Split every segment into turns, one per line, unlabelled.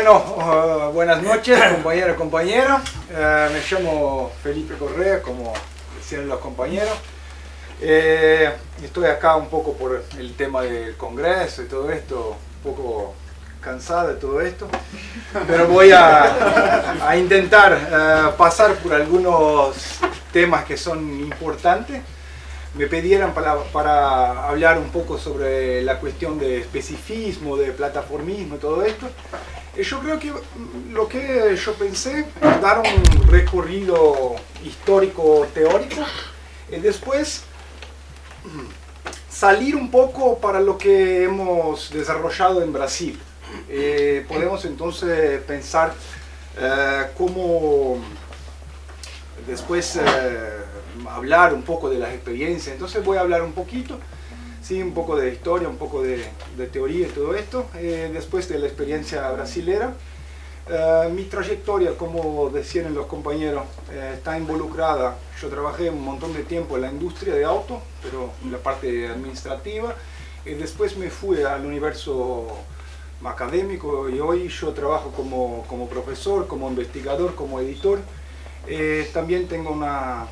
Bueno, buenas noches, compañeros y compañeras. Me llamo Felipe Correa, como decían los compañeros. Estoy acá un poco por el tema del Congreso y todo esto, un poco cansado de todo esto, pero voy a intentar pasar por algunos temas que son importantes. Me pidieron para hablar un poco sobre la cuestión de especificismo, de plataformismo y todo esto. Yo creo que lo que yo pensé es dar un recorrido histórico-teórico y después salir un poco para lo que hemos desarrollado en Brasil. Podemos entonces pensar cómo después hablar un poco de las experiencias. Entonces voy a hablar un poquito, sí, un poco de historia, un poco de teoría y todo esto, después de la experiencia brasilera. Mi trayectoria, como decían los compañeros, está involucrada. Yo trabajé un montón de tiempo en la industria de auto, pero en la parte administrativa, y después me fui al universo académico y hoy yo trabajo como profesor, como investigador, como editor. También tengo una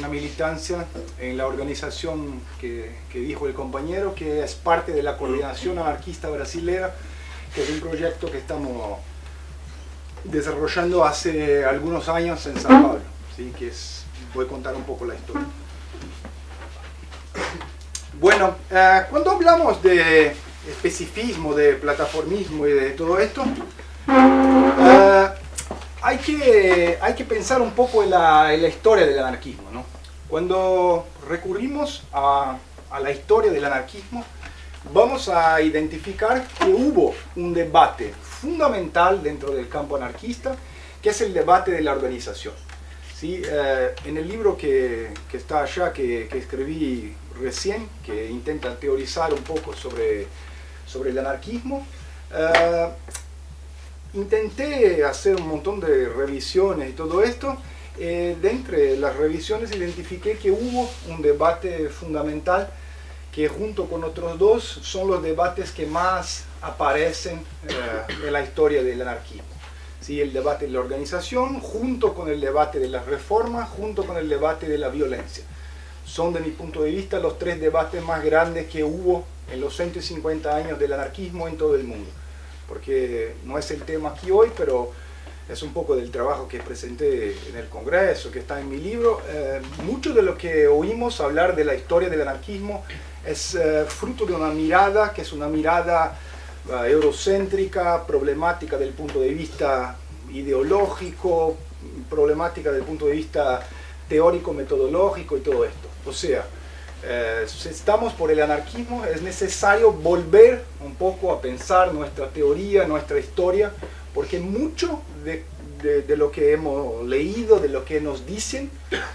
militancia en la organización que dijo el compañero, que es parte de la Coordinación Anarquista Brasilera, que es un proyecto que estamos desarrollando hace algunos años en San Pablo, ¿sí? Voy a contar un poco la historia. Bueno, cuando hablamos de especificismo, de plataformismo y de todo esto, hay que pensar un poco en la historia del anarquismo, ¿no? Cuando recurrimos a la historia del anarquismo, vamos a identificar que hubo un debate fundamental dentro del campo anarquista, que es el debate de la organización. ¿Sí? En el libro que está allá, que escribí recién, que intenta teorizar un poco sobre el anarquismo, intenté hacer un montón de revisiones y todo esto. De entre las revisiones identifiqué que hubo un debate fundamental que junto con otros dos son los debates que más aparecen en la historia del anarquismo. ¿Sí? El debate de la organización junto con el debate de las reformas, junto con el debate de la violencia. Son, de mi punto de vista, los tres debates más grandes que hubo en los 150 años del anarquismo en todo el mundo. Porque no es el tema aquí hoy, pero es un poco del trabajo que presenté en el Congreso, que está en mi libro. Mucho de lo que oímos hablar de la historia del anarquismo es fruto de una mirada que es una mirada eurocéntrica, problemática del punto de vista ideológico, problemática del punto de vista teórico, metodológico y todo esto. O sea, si estamos por el anarquismo, es necesario volver un poco a pensar nuestra teoría, nuestra historia, porque mucho de lo que hemos leído, de lo que nos dicen,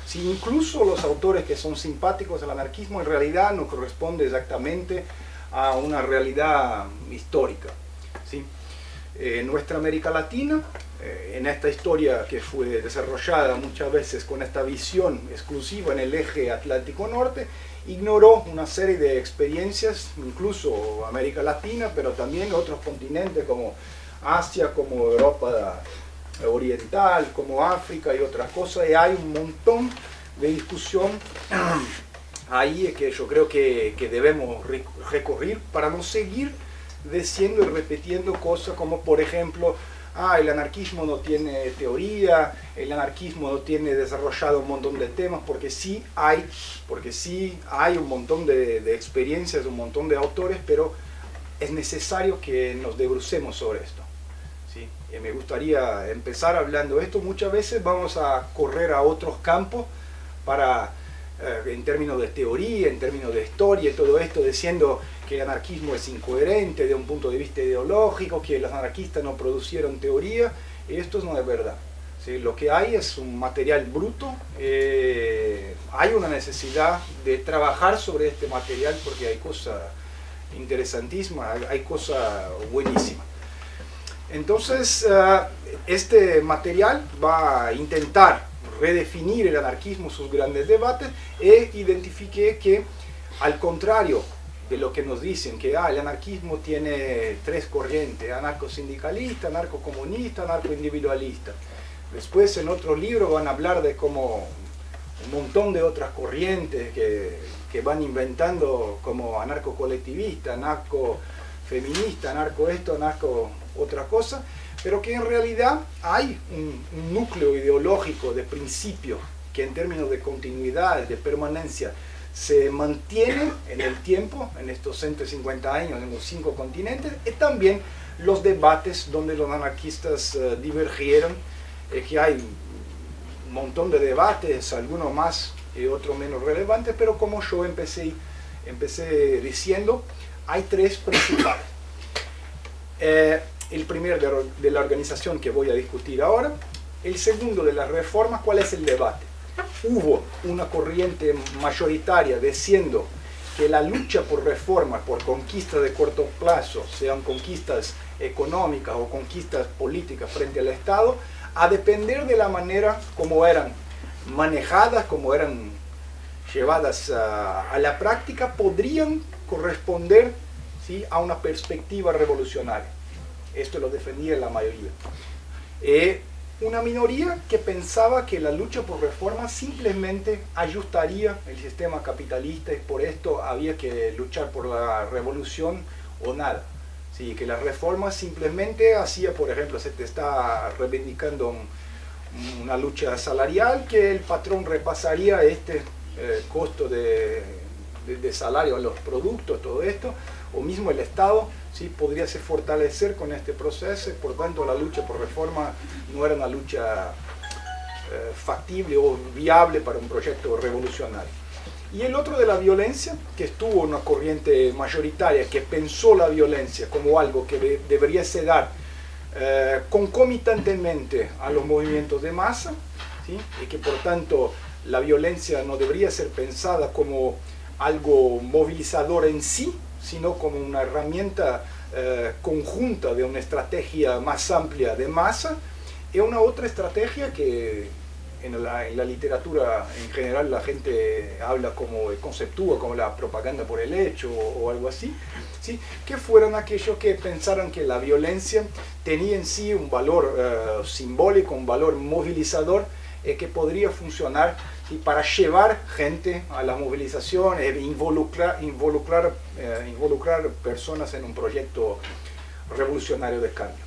si incluso los autores que son simpáticos al anarquismo, en realidad no corresponde exactamente a una realidad histórica. ¿Sí? En nuestra América Latina, en esta historia que fue desarrollada muchas veces con esta visión exclusiva en el eje Atlántico Norte, ignoró una serie de experiencias, incluso América Latina, pero también otros continentes como Asia, como Europa Oriental, como África y otras cosas, y hay un montón de discusión ahí que yo creo que debemos recurrir para no seguir diciendo y repitiendo cosas como, por ejemplo, el anarquismo no tiene teoría, el anarquismo no tiene desarrollado un montón de temas, porque sí hay un montón de experiencias, un montón de autores, pero es necesario que nos debrucemos sobre esto. ¿Sí? Me gustaría empezar hablando de esto. Muchas veces vamos a correr a otros campos en términos de teoría, en términos de historia y todo esto, diciendo que el anarquismo es incoherente de un punto de vista ideológico, que los anarquistas no producieron teoría, y esto no es verdad. ¿Sí? Lo que hay es un material bruto, hay una necesidad de trabajar sobre este material porque hay cosas interesantísimas, hay cosas buenísimas. Entonces, este material va a intentar redefinir el anarquismo, sus grandes debates, e identifiqué que, al contrario de lo que nos dicen, que el anarquismo tiene tres corrientes: anarcosindicalista, anarcocomunista, anarcoindividualista. Después en otro libro van a hablar de como un montón de otras corrientes que van inventando, como anarcocolectivista, anarcofeminista, anarco esto, anarco otra cosa, pero que en realidad hay un núcleo ideológico de principio que en términos de continuidad, de permanencia, se mantiene en el tiempo, en estos 150 años, en los 5 continentes, y también los debates donde los anarquistas divergieron, que hay un montón de debates, algunos más y otros menos relevantes, pero como yo empecé diciendo, hay tres principales. El primero de la organización que voy a discutir ahora, el segundo de las reformas. ¿Cuál es el debate? Hubo una corriente mayoritaria diciendo que la lucha por reformas, por conquistas de corto plazo, sean conquistas económicas o conquistas políticas frente al Estado, a depender de la manera como eran manejadas, como eran llevadas a la práctica, podrían corresponder, ¿sí?, a una perspectiva revolucionaria. Esto lo defendía la mayoría. Una minoría que pensaba que la lucha por reformas simplemente ajustaría el sistema capitalista y por esto había que luchar por la revolución o nada. Sí, que las reformas simplemente hacía, por ejemplo, se te está reivindicando una lucha salarial, que el patrón repasaría este costo de salario a los productos, todo esto, o mismo el Estado, ¿sí?, podría se fortalecer con este proceso, y por tanto la lucha por reforma no era una lucha factible o viable para un proyecto revolucionario. Y el otro de la violencia, que estuvo una corriente mayoritaria que pensó la violencia como algo que debería se dar concomitantemente a los movimientos de masa, ¿sí?, y que por tanto la violencia no debería ser pensada como algo movilizador en sí, sino como una herramienta conjunta de una estrategia más amplia de masa, y una otra estrategia que en la literatura en general la gente habla como, conceptúa como la propaganda por el hecho o algo así, ¿sí?, que fueron aquellos que pensaron que la violencia tenía en sí un valor simbólico, un valor movilizador, que podría funcionar, ¿sí?, para llevar gente a las movilizaciones, involucrar personas en un proyecto revolucionario de cambio.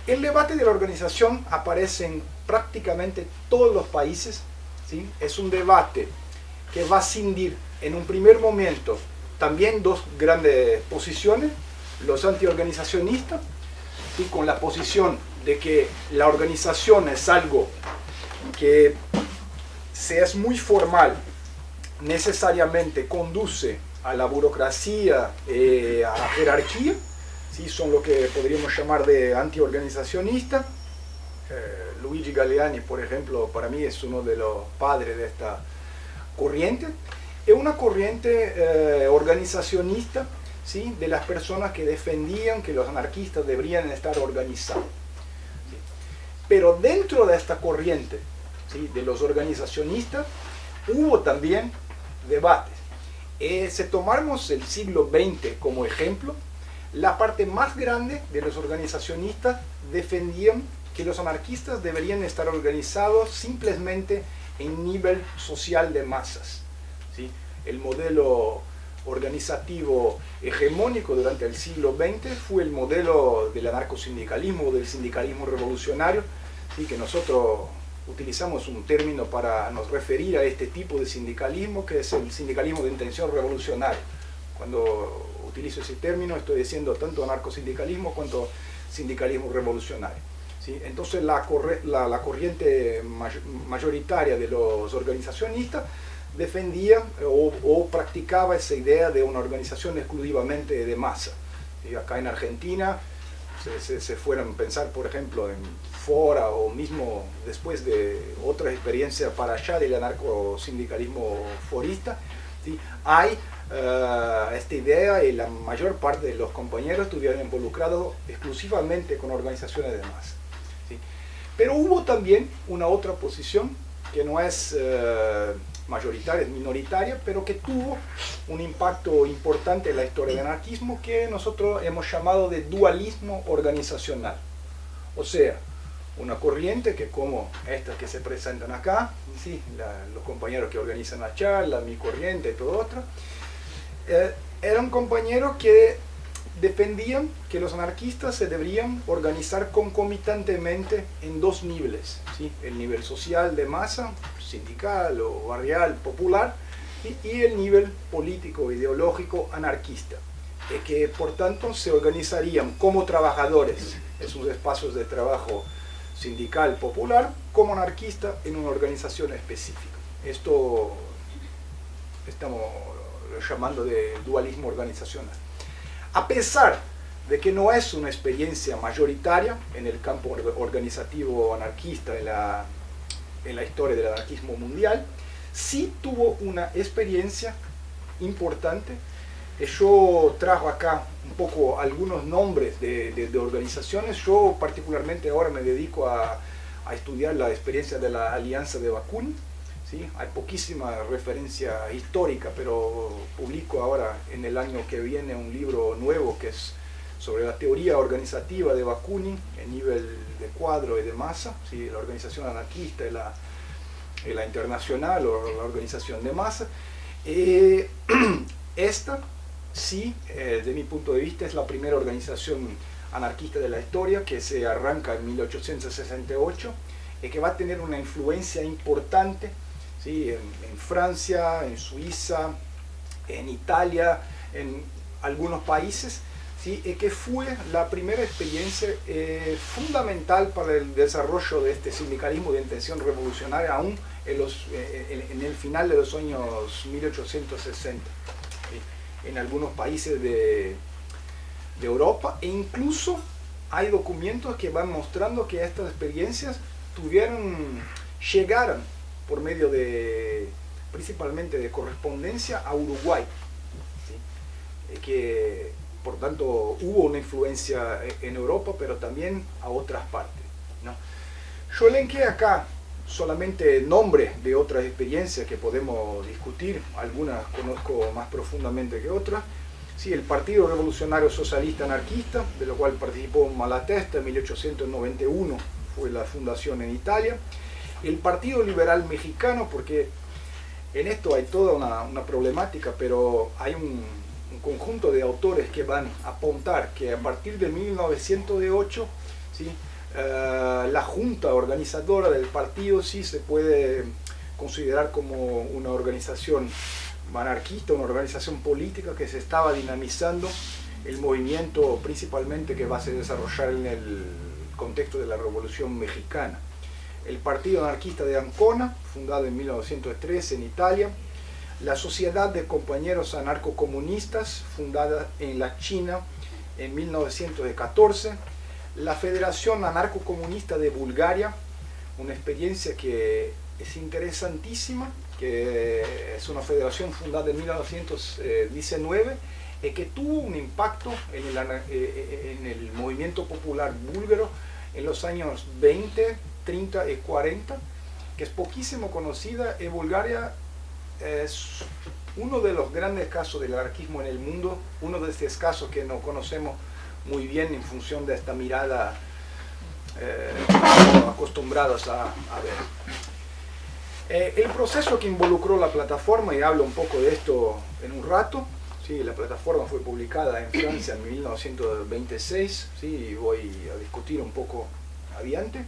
El debate de la organización aparece en prácticamente todos los países, ¿sí? Es un debate que va a cindir en un primer momento también dos grandes posiciones: los antiorganizacionistas, ¿sí?, con la posición de que la organización es algo que, si es muy formal, necesariamente conduce a la burocracia, a la jerarquía, ¿sí?, son lo que podríamos llamar de antiorganizacionista. Luigi Galleani, por ejemplo, para mí es uno de los padres de esta corriente. Es una corriente organizacionista, ¿sí?, de las personas que defendían que los anarquistas deberían estar organizados. ¿Sí? Pero dentro de esta corriente, ¿sí?, de los organizacionistas, hubo también debates. Si tomamos el siglo XX como ejemplo, la parte más grande de los organizacionistas defendían que los anarquistas deberían estar organizados simplemente en nivel social de masas, ¿sí? El modelo organizativo hegemónico durante el siglo XX fue el modelo del anarcosindicalismo o del sindicalismo revolucionario, ¿sí?, que nosotros utilizamos un término para nos referir a este tipo de sindicalismo, que es el sindicalismo de intención revolucionaria. Cuando utilizo ese término estoy diciendo tanto anarcosindicalismo cuanto sindicalismo revolucionario, ¿sí? Entonces la corriente mayoritaria de los organizacionistas defendía o practicaba esa idea de una organización exclusivamente de masa. Y acá en Argentina se fueron a pensar, por ejemplo, en Fora, o mismo después de otra experiencia para allá del anarcosindicalismo forista, ¿sí?, hay esta idea, y la mayor parte de los compañeros estuvieron involucrados exclusivamente con organizaciones de masa, ¿sí? Pero hubo también una otra posición que no es mayoritaria, es minoritaria, pero que tuvo un impacto importante en la historia del anarquismo que nosotros hemos llamado de dualismo organizacional. O sea, una corriente que como estas que se presentan acá, ¿sí? Los compañeros que organizan la charla, mi corriente y todo otro, eran compañeros que defendían que los anarquistas se deberían organizar concomitantemente en dos niveles, ¿sí? El nivel social de masa, sindical o barrial, popular, y el nivel político, ideológico, anarquista, que por tanto se organizarían como trabajadores en sus espacios de trabajo sindical, popular, como anarquista en una organización específica. Esto estamos llamando de dualismo organizacional. A pesar de que no es una experiencia mayoritaria en el campo organizativo anarquista en la historia del anarquismo mundial, sí tuvo una experiencia importante. Yo trajo acá un poco algunos nombres de organizaciones. Yo particularmente ahora me dedico a estudiar la experiencia de la Alianza de Bakunin. ¿Sí? Hay poquísima referencia histórica, pero publico ahora en el año que viene un libro nuevo que es sobre la teoría organizativa de Bakunin en nivel de cuadro y de masa, ¿sí? La organización anarquista y la internacional o la organización de masa. Esta, sí, de mi punto de vista, es la primera organización anarquista de la historia que se arranca en 1868 y que va a tener una influencia importante, ¿sí? En Francia, en Suiza, en Italia, en algunos países, ¿sí? Y que fue la primera experiencia fundamental para el desarrollo de este sindicalismo de intención revolucionaria aún en el final de los años 1860, ¿sí? En algunos países de Europa, e incluso hay documentos que van mostrando que estas experiencias llegaron por medio principalmente de correspondencia a Uruguay, ¿sí? Que por tanto hubo una influencia en Europa, pero también a otras partes, ¿no? Yo elenqué acá solamente nombres de otras experiencias que podemos discutir, algunas conozco más profundamente que otras. Sí, el Partido Revolucionario Socialista Anarquista, de lo cual participó Malatesta en 1891, fue la fundación en Italia. El Partido Liberal Mexicano, porque en esto hay toda una problemática, pero hay un conjunto de autores que van a apuntar que a partir de 1908, ¿sí? La junta organizadora del partido sí se puede considerar como una organización anarquista, una organización política que se estaba dinamizando el movimiento principalmente que va a se desarrollar en el contexto de la Revolución Mexicana. El Partido Anarquista de Ancona, fundado en 1913 en Italia. La Sociedad de Compañeros Anarcocomunistas, fundada en la China en 1914. La Federación Anarcocomunista de Bulgaria, una experiencia que es interesantísima, que es una federación fundada en 1919 y que tuvo un impacto en el movimiento popular búlgaro en los años 20, 30 y 40, que es poquísimo conocida. Y Bulgaria es uno de los grandes casos del anarquismo en el mundo, uno de estos casos que no conocemos muy bien en función de esta mirada acostumbrados a ver. El proceso que involucró la plataforma, y hablo un poco de esto en un rato, ¿sí? La plataforma fue publicada en Francia en 1926, ¿sí? Y voy a discutir un poco adiante.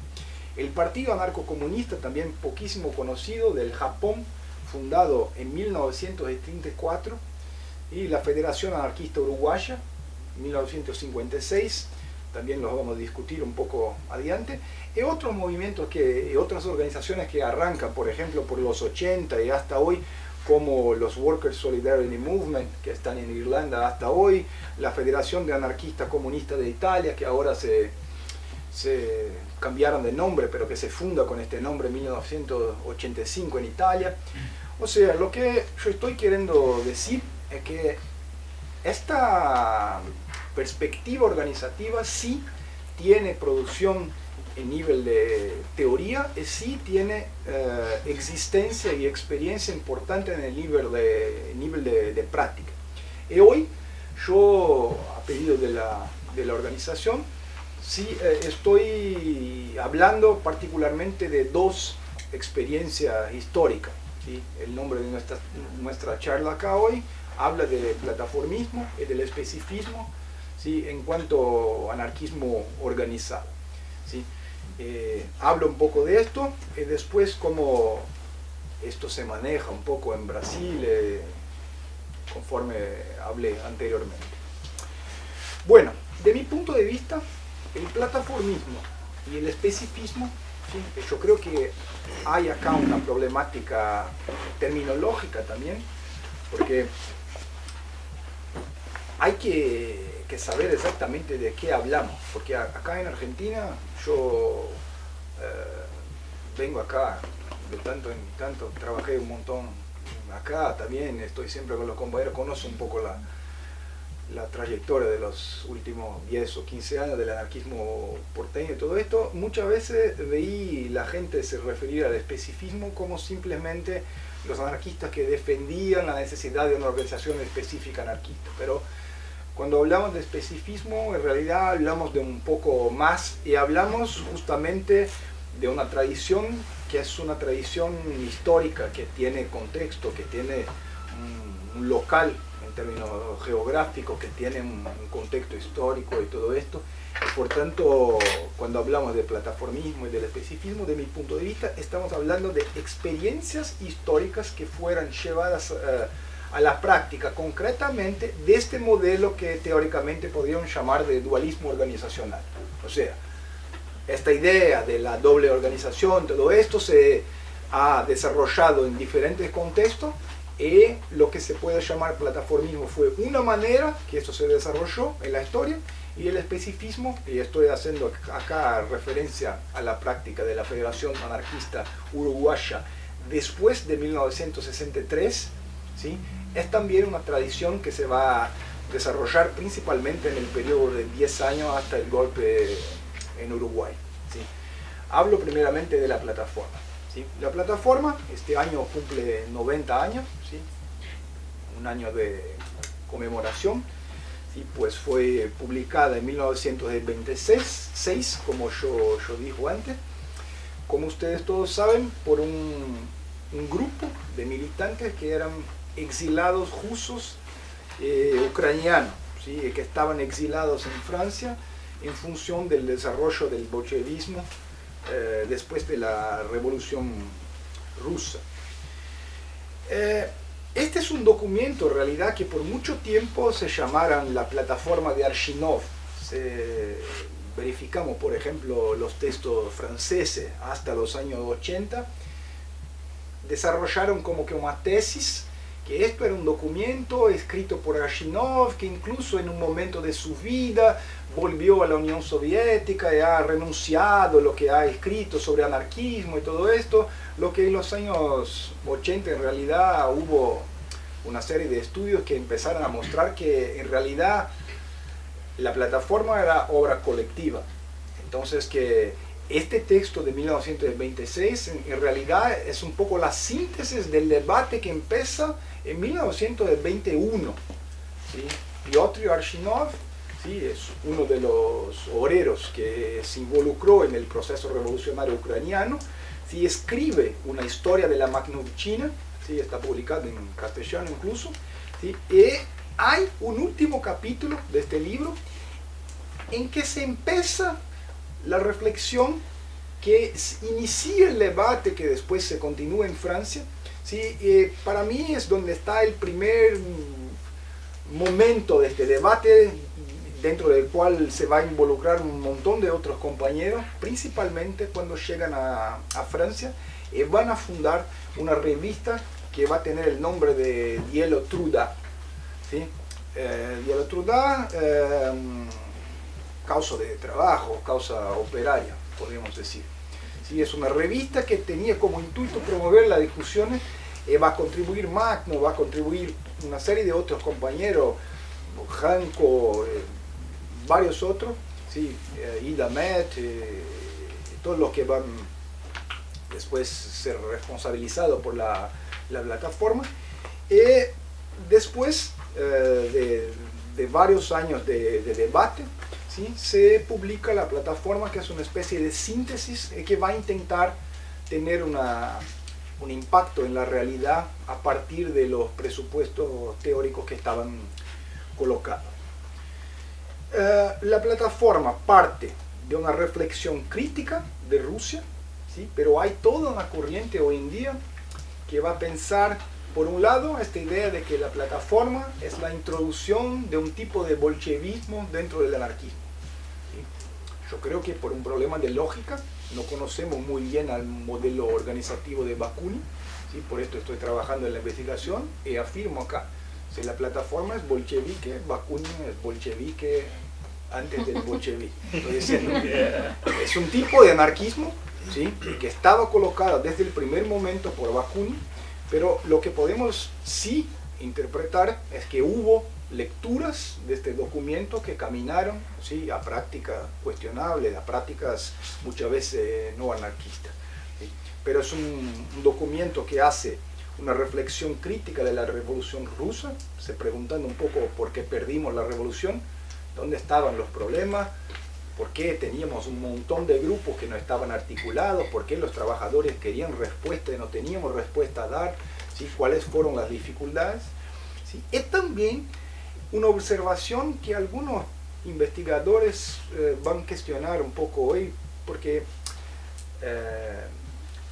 El Partido Anarcocomunista, también poquísimo conocido, del Japón, fundado en 1934, y la Federación Anarquista Uruguaya, 1956, también los vamos a discutir un poco adiante, y otros movimientos y otras organizaciones que arrancan, por ejemplo, por los 80 y hasta hoy, como los Workers' Solidarity Movement, que están en Irlanda hasta hoy, la Federación de Anarquistas Comunistas de Italia, que ahora se cambiaron de nombre, pero que se funda con este nombre en 1985 en Italia. O sea, lo que yo estoy queriendo decir es que esta perspectiva organizativa sí tiene producción en nivel de teoría, sí tiene existencia y experiencia importante en el nivel de práctica. Y hoy yo, a pedido de la organización, sí, estoy hablando particularmente de dos experiencias históricas. ¿Sí? El nombre de nuestra charla acá hoy habla de plataformismo y del especificismo, ¿sí? En cuanto a anarquismo organizado. ¿Sí? Hablo un poco de esto y después cómo esto se maneja un poco en Brasil, conforme hablé anteriormente. Bueno, de mi punto de vista, el plataformismo y el especificismo, ¿sí? Yo creo que hay acá una problemática terminológica también, porque hay que saber exactamente de qué hablamos, porque acá en Argentina yo vengo acá de tanto en tanto, trabajé un montón acá también, estoy siempre con los compañeros, conozco un poco la trayectoria de los últimos 10 o 15 años del anarquismo porteño y todo esto. Muchas veces veí la gente se referir al especificismo como simplemente los anarquistas que defendían la necesidad de una organización específica anarquista, pero cuando hablamos de especificismo, en realidad hablamos de un poco más y hablamos justamente de una tradición que es una tradición histórica, que tiene contexto, que tiene un local en términos geográficos, que tiene un contexto histórico y todo esto. Y por tanto, cuando hablamos de plataformismo y del especificismo, de mi punto de vista, estamos hablando de experiencias históricas que fueran llevadas a la práctica concretamente de este modelo que teóricamente podrían llamar de dualismo organizacional. O sea, esta idea de la doble organización, todo esto se ha desarrollado en diferentes contextos y lo que se puede llamar plataformismo fue una manera que esto se desarrolló en la historia, y el especificismo, y estoy haciendo acá referencia a la práctica de la Federación Anarquista Uruguaya después de 1963, ¿sí? Es también una tradición que se va a desarrollar principalmente en el periodo de 10 años hasta el golpe en Uruguay. ¿Sí? Hablo primeramente de la plataforma. ¿Sí? La plataforma este año cumple 90 años, ¿sí? Un año de conmemoración, ¿sí? Pues fue publicada en 1926, como yo dijo antes, como ustedes todos saben, por un grupo de militantes que eran exilados rusos ucranianos, ¿sí? Que estaban exilados en Francia en función del desarrollo del bolchevismo después de la Revolución Rusa. Este es un documento en realidad que por mucho tiempo se llamaron la plataforma de Archinov. Verificamos, por ejemplo, los textos franceses hasta los años 80, desarrollaron como que una tesis que esto era un documento escrito por Archinov, que incluso en un momento de su vida volvió a la Unión Soviética y ha renunciado a lo que ha escrito sobre anarquismo y todo esto, lo que en los años 80 en realidad hubo una serie de estudios que empezaron a mostrar que en realidad la plataforma era obra colectiva. Entonces que este texto de 1926 en realidad es un poco la síntesis del debate que empieza en 1921. ¿Sí? Piotr Archinov, ¿sí? Es uno de los obreros que se involucró en el proceso revolucionario ucraniano, ¿sí? Escribe una historia de la Makhnovchina, ¿sí? Está publicado en castellano incluso, ¿sí? Y hay un último capítulo de este libro en que se empieza la reflexión que inicia el debate que después se continúa en Francia. ¿Sí? Para mí es donde está el primer momento de este debate, dentro del cual se va a involucrar un montón de otros compañeros, principalmente cuando llegan a Francia, y van a fundar una revista que va a tener el nombre de Dielo Truda. ¿Sí? Dielo Truda, causa de trabajo, causa operaria, podríamos decir. ¿Sí? Es una revista que tenía como intuito promover las discusiones, va a contribuir Magno, va a contribuir una serie de otros compañeros, Janko, varios otros, ¿sí? Ida Met, todos los que van después ser responsabilizados por la plataforma. Después de varios años de debate, ¿sí?, se publica la plataforma, que es una especie de síntesis que va a intentar tener un impacto en la realidad a partir de los presupuestos teóricos que estaban colocados. La plataforma parte de una reflexión crítica de Rusia, ¿sí?, pero hay toda una corriente hoy en día que va a pensar, por un lado, esta idea de que la plataforma es la introducción de un tipo de bolchevismo dentro del anarquismo. ¿Sí? Yo creo que por un problema de lógica no conocemos muy bien al modelo organizativo de Bakunin, ¿sí? Por esto estoy trabajando en la investigación y afirmo acá, si la plataforma es bolchevique, Bakunin es bolchevique antes del bolchevique. Estoy diciendo, es un tipo de anarquismo, ¿sí?, que estaba colocado desde el primer momento por Bakunin, pero lo que podemos sí interpretar es que hubo lecturas de este documento que caminaron, ¿sí?, a prácticas cuestionables, a prácticas muchas veces no anarquistas, ¿sí? Pero es un documento que hace una reflexión crítica de la revolución rusa, se preguntando un poco por qué perdimos la revolución, dónde estaban los problemas, por qué teníamos un montón de grupos que no estaban articulados, por qué los trabajadores querían respuesta y no teníamos respuesta a dar, ¿sí?, cuáles fueron las dificultades, ¿sí? Es también una observación que algunos investigadores van a cuestionar un poco hoy, porque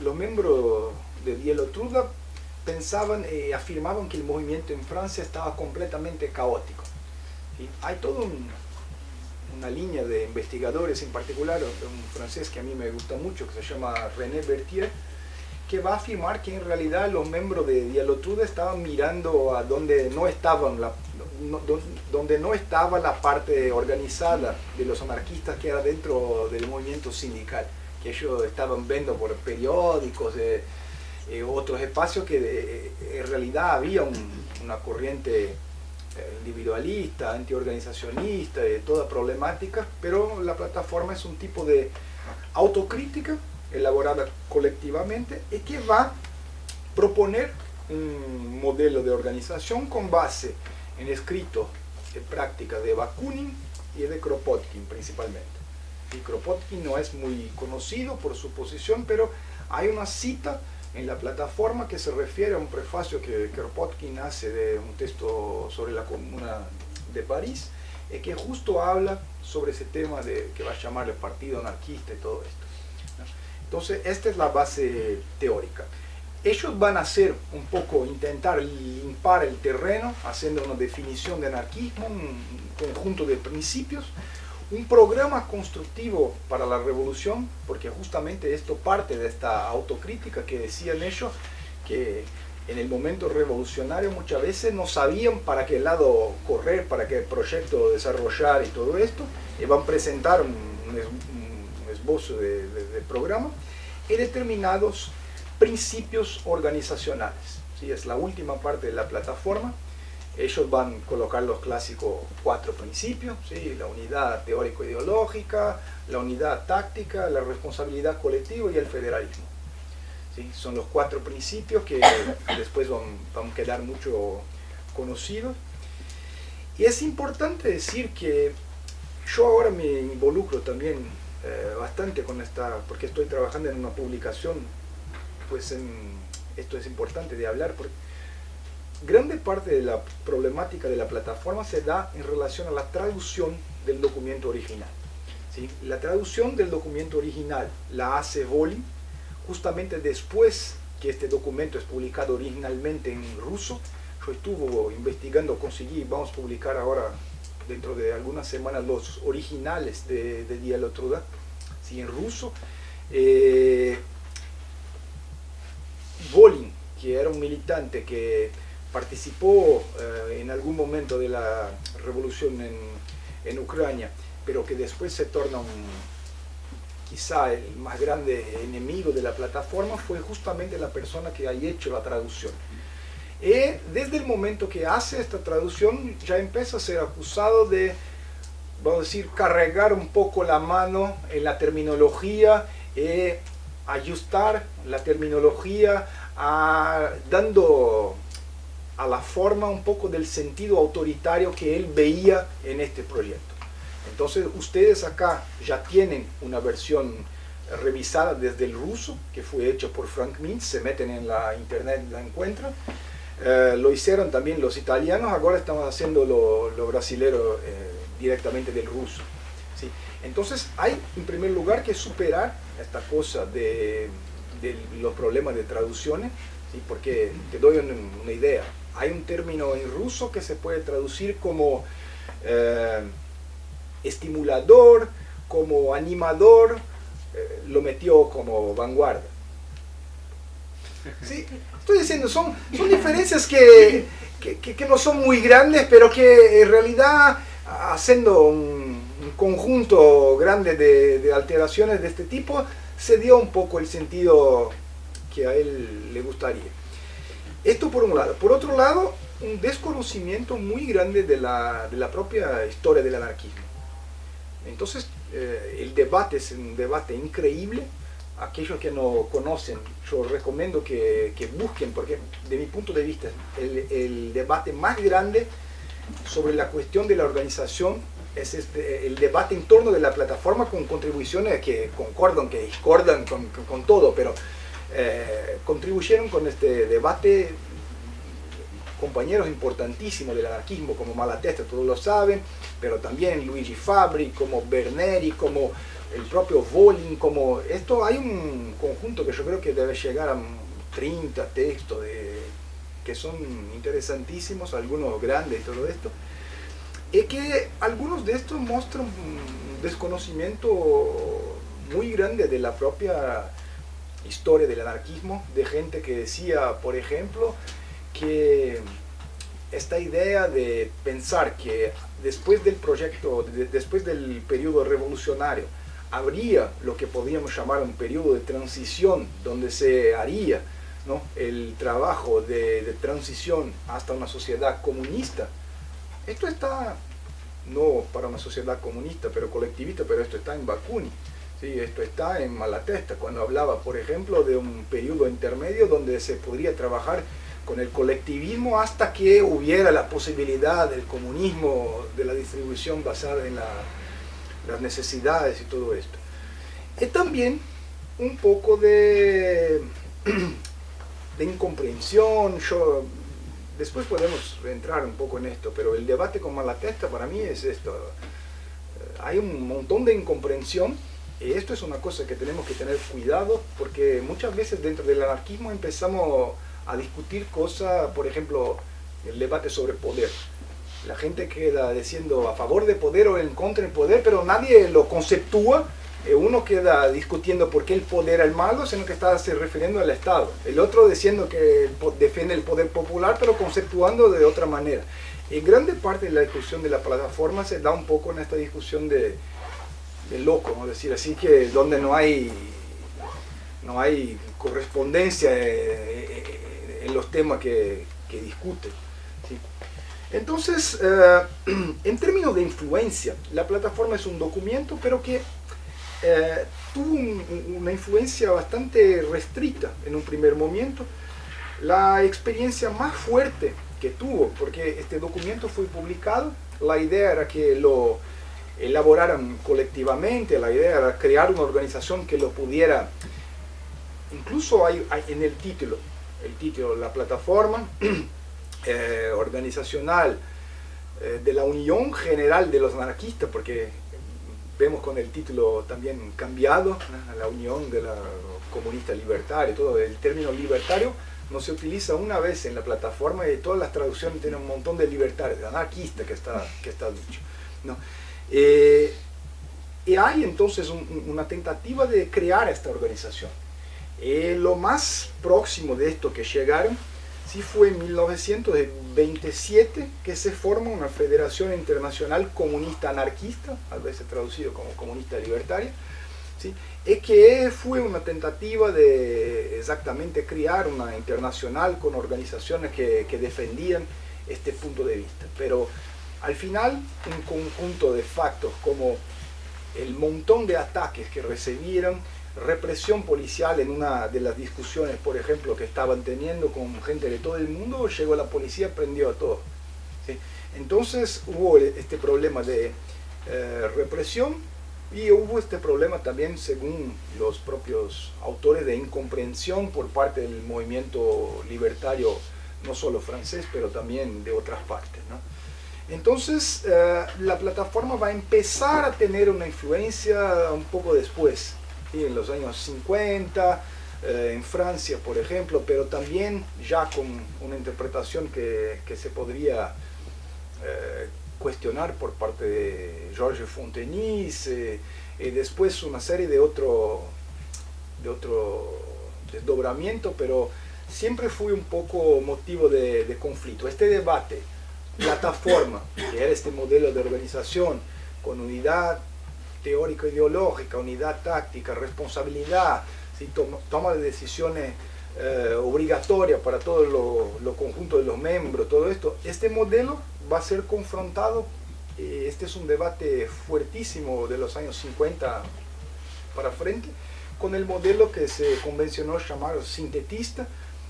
los miembros de Dielo-Truda pensaban, afirmaban que el movimiento en Francia estaba completamente caótico, ¿sí? Hay toda una línea de investigadores, en particular un francés que a mí me gusta mucho, que se llama René Berthier, que va a afirmar que en realidad los miembros de Dielo-Truda estaban mirando a donde no estaban donde no estaba la parte organizada de los anarquistas, que era dentro del movimiento sindical, que ellos estaban viendo por periódicos, otros espacios, que en realidad había una corriente individualista, antiorganizacionista, toda problemática, pero la plataforma es un tipo de autocrítica elaborada colectivamente y que va a proponer un modelo de organización con base en escritos de práctica de Bakunin y de Kropotkin principalmente. Y Kropotkin no es muy conocido por su posición, pero hay una cita en la plataforma que se refiere a un prefacio que Kropotkin hace de un texto sobre la Comuna de París, que justo habla sobre ese tema que va a llamar el partido anarquista y todo esto, ¿no? Entonces, esta es la base teórica. Ellos van a hacer un poco, intentar limpar el terreno, haciendo una definición de anarquismo, un conjunto de principios, un programa constructivo para la revolución, porque justamente esto parte de esta autocrítica que decían ellos, que en el momento revolucionario muchas veces no sabían para qué lado correr, para qué proyecto desarrollar y todo esto, y van a presentar un esbozo de programa y determinados principios organizacionales, ¿sí? Es la última parte de la plataforma. Ellos van a colocar los clásicos 4 principios, ¿sí? La unidad teórico-ideológica, la unidad táctica, la responsabilidad colectiva y el federalismo, ¿sí? Son los 4 principios que después van a quedar mucho conocidos. Y es importante decir que yo ahora me involucro también bastante con porque estoy trabajando en una publicación, pues esto es importante de hablar, porque grande parte de la problemática de la plataforma se da en relación a la traducción del documento original, ¿sí? La traducción del documento original la hace Volin justamente después que este documento es publicado originalmente en ruso. Yo estuve investigando, vamos a publicar ahora dentro de algunas semanas los originales de Dielo-Truda, ¿sí?, en ruso. Volin, que era un militante que participó en algún momento de la revolución en Ucrania, pero que después se torna quizá el más grande enemigo de la plataforma, fue justamente la persona que ha hecho la traducción. Y desde el momento que hace esta traducción ya empieza a ser acusado de, vamos a decir, cargar un poco la mano en la terminología ajustar la terminología, dando a la forma un poco del sentido autoritario que él veía en este proyecto. Entonces ustedes acá ya tienen una versión revisada desde el ruso, que fue hecho por Frank Mintz, se meten en la internet y la encuentran. Lo hicieron también los italianos, ahora estamos haciendo lo brasilero directamente del ruso. ¿Sí? Entonces hay en primer lugar que superar esta cosa de los problemas de traducciones, ¿sí? Porque te doy una idea. Hay un término en ruso que se puede traducir como estimulador, como animador, lo metió como vanguardia. Sí, estoy diciendo, son diferencias que no son muy grandes, pero que en realidad, haciendo un conjunto grande de alteraciones de este tipo, se dio un poco el sentido que a él le gustaría. Esto por un lado. Por otro lado, un desconocimiento muy grande de la propia historia del anarquismo. Entonces, el debate es un debate increíble. Aquellos que no conocen, yo recomiendo que busquen, porque de mi punto de vista, el debate más grande sobre la cuestión de la organización es el debate en torno de la plataforma, con contribuciones que concordan, que discordan con todo, pero contribuyeron con este debate compañeros importantísimos del anarquismo, como Malatesta, todos lo saben, pero también Luigi Fabbri, como Berneri, como el propio Volin, como esto. Hay un conjunto que yo creo que debe llegar a 30 textos que son interesantísimos, algunos grandes y todo esto, y que algunos de estos muestran un desconocimiento muy grande de la propia historia del anarquismo, de gente que decía, por ejemplo, que esta idea de pensar que después del proyecto, después del periodo revolucionario, habría lo que podríamos llamar un periodo de transición, donde se haría, ¿no?, el trabajo de transición hasta una sociedad comunista. Esto está, no para una sociedad comunista, pero colectivista, pero esto está en Bakunin. Sí, esto está en Malatesta, cuando hablaba, por ejemplo, de un periodo intermedio donde se podría trabajar con el colectivismo hasta que hubiera la posibilidad del comunismo, de la distribución basada en las necesidades y todo esto. Y también un poco de incomprensión. Después podemos entrar un poco en esto, pero el debate con Malatesta para mí es esto. Hay un montón de incomprensión, y esto es una cosa que tenemos que tener cuidado, porque muchas veces dentro del anarquismo empezamos a discutir cosas, por ejemplo, el debate sobre poder. La gente queda diciendo a favor de poder o en contra del poder, pero nadie lo conceptúa. Uno queda discutiendo por qué el poder es malo, sino que está se refiriendo al Estado. El otro diciendo que defiende el poder popular, pero conceptuando de otra manera. Y grande parte de la discusión de la plataforma se da un poco en esta discusión de loco, ¿no? Decir así, que donde no hay correspondencia en los temas que discuten, ¿sí? Entonces, en términos de influencia, la plataforma es un documento, pero que tuvo una influencia bastante restricta en un primer momento. La experiencia más fuerte que tuvo, porque este documento fue publicado, la idea era que lo elaboraran colectivamente, la idea era crear una organización que lo pudiera, incluso hay en el título, la plataforma organizacional de la Unión General de los Anarquistas, porque vemos con el título también cambiado, ¿no?, la Unión de la Comunista Libertaria, todo el término libertario no se utiliza una vez en la plataforma, y todas las traducciones tienen un montón de libertarios, de anarquista que está dicho, ¿no? Y hay entonces una tentativa de crear esta organización. Lo más próximo de esto que llegaron sí fue en 1927, que se forma una Federación Internacional Comunista Anarquista, a veces traducido como Comunista Libertaria, ¿sí? Es que fue una tentativa de exactamente crear una internacional con organizaciones que defendían este punto de vista. Pero al final, un conjunto de factos como el montón de ataques que recibieron, represión policial en una de las discusiones, por ejemplo, que estaban teniendo con gente de todo el mundo, llegó la policía, prendió a todos. ¿Sí? Entonces hubo este problema de represión y hubo este problema también, según los propios autores, de incomprensión por parte del movimiento libertario, no solo francés, pero también de otras partes, ¿no? Entonces la plataforma va a empezar a tener una influencia un poco después, ¿sí? En los años 50, en Francia, por ejemplo, pero también ya con una interpretación que se podría cuestionar por parte de Georges Fontenis, y después una serie de otro desdobramiento, pero siempre fue un poco motivo de conflicto. Este debate, plataforma, que era este modelo de organización con unidad teórico-ideológica, unidad táctica, responsabilidad, ¿sí? Toma de decisiones obligatoria para todo lo conjunto de los miembros, todo esto, este modelo va a ser confrontado. Este es un debate fuertísimo de los años 50 para frente, con el modelo que se convencionó llamar sintetista,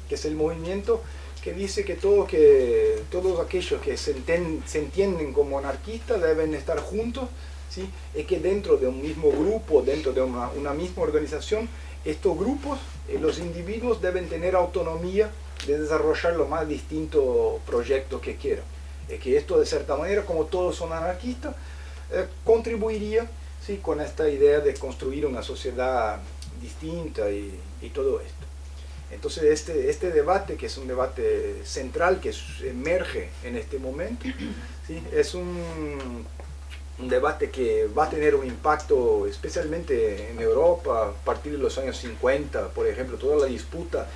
que es el movimiento que dice que todos aquellos que se entienden como anarquistas deben estar juntos, ¿sí? Y que dentro de un mismo grupo, dentro de una misma organización, estos grupos, los individuos deben tener autonomía de desarrollar los más distintos proyectos que quieran. Que esto, de cierta manera, como todos son anarquistas, contribuiría, ¿sí? Con esta idea de construir una sociedad distinta y todo esto. Entonces este debate, que es un debate central, que emerge en este momento, ¿sí? Es un debate que va a tener un impacto especialmente en Europa a partir de los años 50, por ejemplo, toda la disputa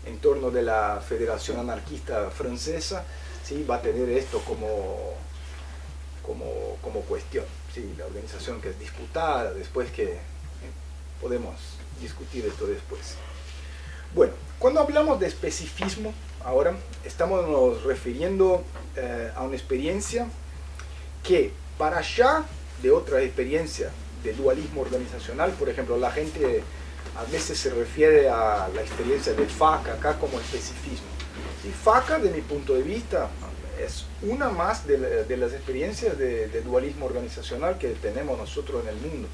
en torno de la Federación Anarquista Francesa, ¿sí? Va a tener esto como cuestión, ¿sí? La organización que es disputada, después que podemos discutir esto después. Bueno, cuando hablamos de especificismo, ahora estamos nos refiriendo a una experiencia que, para allá de otras experiencias de dualismo organizacional, por ejemplo, la gente a veces se refiere a la experiencia de FACA acá como especificismo. Y FACA, de mi punto de vista, es una más de las experiencias de dualismo organizacional que tenemos nosotros en el mundo.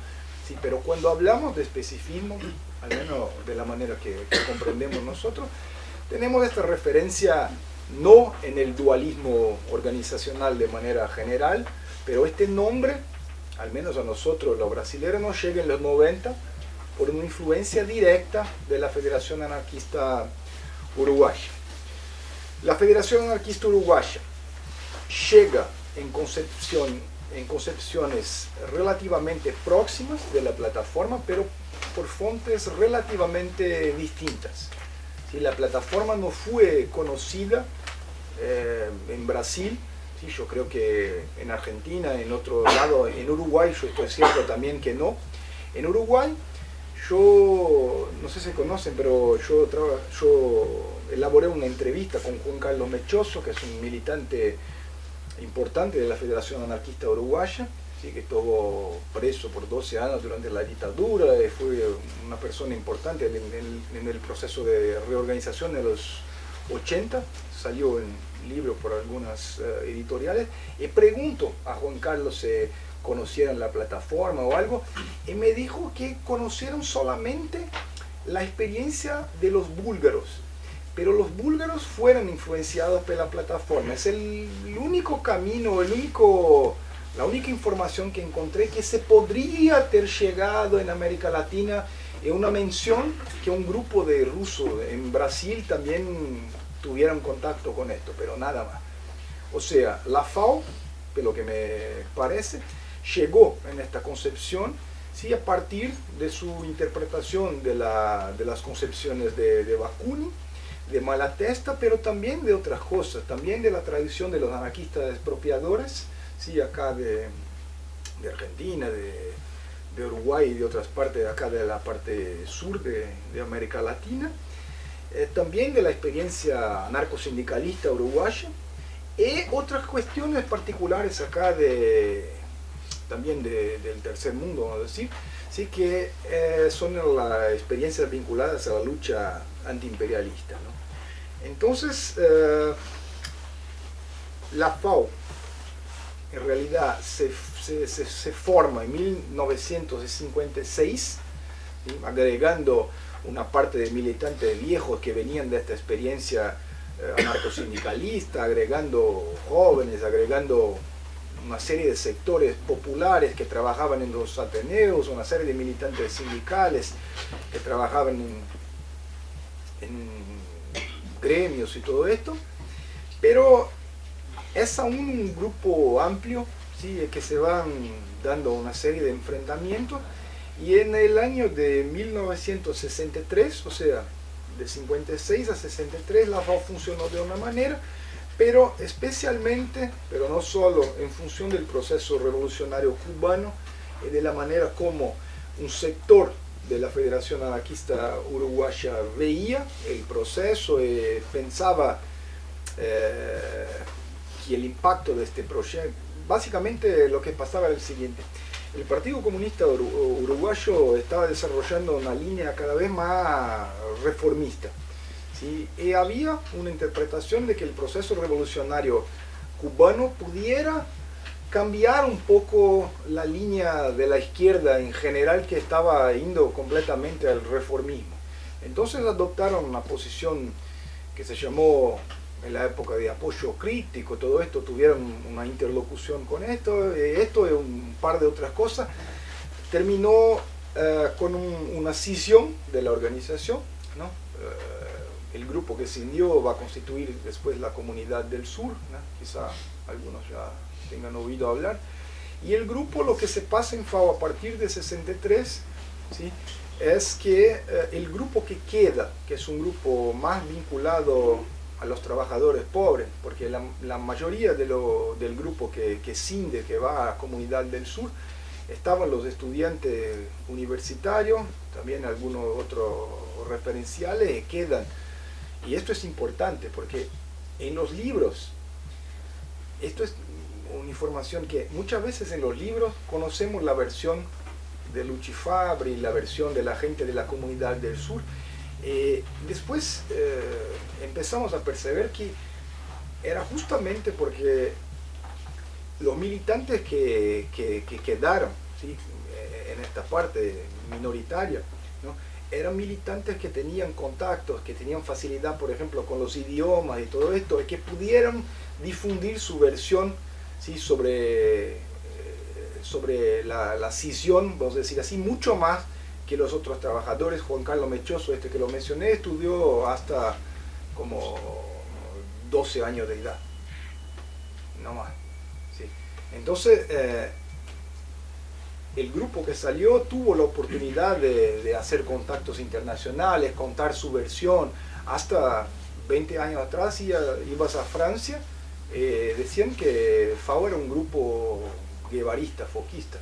Sí, pero cuando hablamos de especificismo, al menos de la manera que comprendemos nosotros, tenemos esta referencia no en el dualismo organizacional de manera general, pero este nombre, al menos a nosotros los brasileños, nos llega en los 90 por una influencia directa de la Federación Anarquista Uruguaya. La Federación Anarquista Uruguaya llega en concepciones relativamente próximas de la plataforma, pero por fuentes relativamente distintas. ¿Sí? La plataforma no fue conocida en Brasil, ¿sí? Yo creo que en Argentina, en otro lado, en Uruguay, yo estoy cierto también que no. En Uruguay, yo, no sé si conocen, pero yo elaboré una entrevista con Juan Carlos Mechoso, que es un militante importante de la Federación Anarquista Uruguaya, ¿sí? Que estuvo preso por 12 años durante la dictadura, fue una persona importante en el proceso de reorganización de los 80, salió en libro por algunas editoriales, y pregunto a Juan Carlos si conocieran la plataforma o algo, y me dijo que conocieron solamente la experiencia de los búlgaros, pero los búlgaros fueron influenciados por la plataforma. Es el único camino, la única información que encontré que se podría haber llegado en América Latina, en una mención que un grupo de rusos en Brasil también tuvieron contacto con esto, pero nada más. O sea, la FAO, de lo que me parece, llegó en esta concepción, sí, a partir de su interpretación de las concepciones de Bakunin, de Malatesta, pero también de otras cosas, también de la tradición de los anarquistas expropiadores, sí, acá de Argentina, de Uruguay y de otras partes de acá de la parte sur de América Latina, también de la experiencia anarcosindicalista uruguaya, y otras cuestiones particulares acá de también del tercer mundo, vamos a decir, sí, que son las experiencias vinculadas a la lucha antiimperialista, ¿no? Entonces, la FAO en realidad se forma en 1956, ¿sí? Agregando una parte de militantes viejos que venían de esta experiencia anarcosindicalista, agregando jóvenes, agregando una serie de sectores populares que trabajaban en los ateneos, una serie de militantes sindicales que trabajaban en gremios y todo esto, pero es aún un grupo amplio, ¿sí? Que se van dando una serie de enfrentamientos, y en el año de 1963, o sea, de 56 a 63, la FAO funcionó de una manera, pero especialmente, pero no solo en función del proceso revolucionario cubano, de la manera como un sector de la Federación Anarquista Uruguaya veía el proceso, pensaba que el impacto de este proyecto, básicamente lo que pasaba era el siguiente: el Partido Comunista Uruguayo estaba desarrollando una línea cada vez más reformista, ¿sí? Y había una interpretación de que el proceso revolucionario cubano pudiera cambiar un poco la línea de la izquierda en general, que estaba yendo completamente al reformismo. Entonces adoptaron una posición que se llamó, en la época de apoyo crítico, todo esto, tuvieron una interlocución con esto y un par de otras cosas. Terminó con una escisión de la organización, ¿no? El grupo que escindió va a constituir después la Comunidad del Sur, ¿no? Quizá algunos ya tengan oído hablar. Y el grupo, lo que se pasa en FAO a partir de 63, ¿sí? Es que el grupo que queda, que es un grupo más vinculado a los trabajadores pobres, porque la mayoría del grupo que cinde, que va a la Comunidad del Sur, estaban los estudiantes universitarios, también algunos otros referenciales quedan. Y esto es importante porque en los libros, esto es una información que muchas veces en los libros conocemos la versión de Luchi Fabbri, la versión de la gente de la Comunidad del Sur. Después empezamos a percibir que era justamente porque los militantes que quedaron, ¿sí? En esta parte minoritaria, ¿no? Eran militantes que tenían contactos, que tenían facilidad, por ejemplo, con los idiomas y todo esto, y que pudieron difundir su versión, ¿sí? sobre la escisión, vamos a decir así, mucho más que los otros trabajadores. Juan Carlos Mechoso, este que lo mencioné, estudió hasta como 12 años de edad, no más, ¿sí? Entonces, el grupo que salió tuvo la oportunidad de hacer contactos internacionales, contar su versión. Hasta 20 años atrás ibas a Francia, decían que FAO era un grupo guevarista, foquista,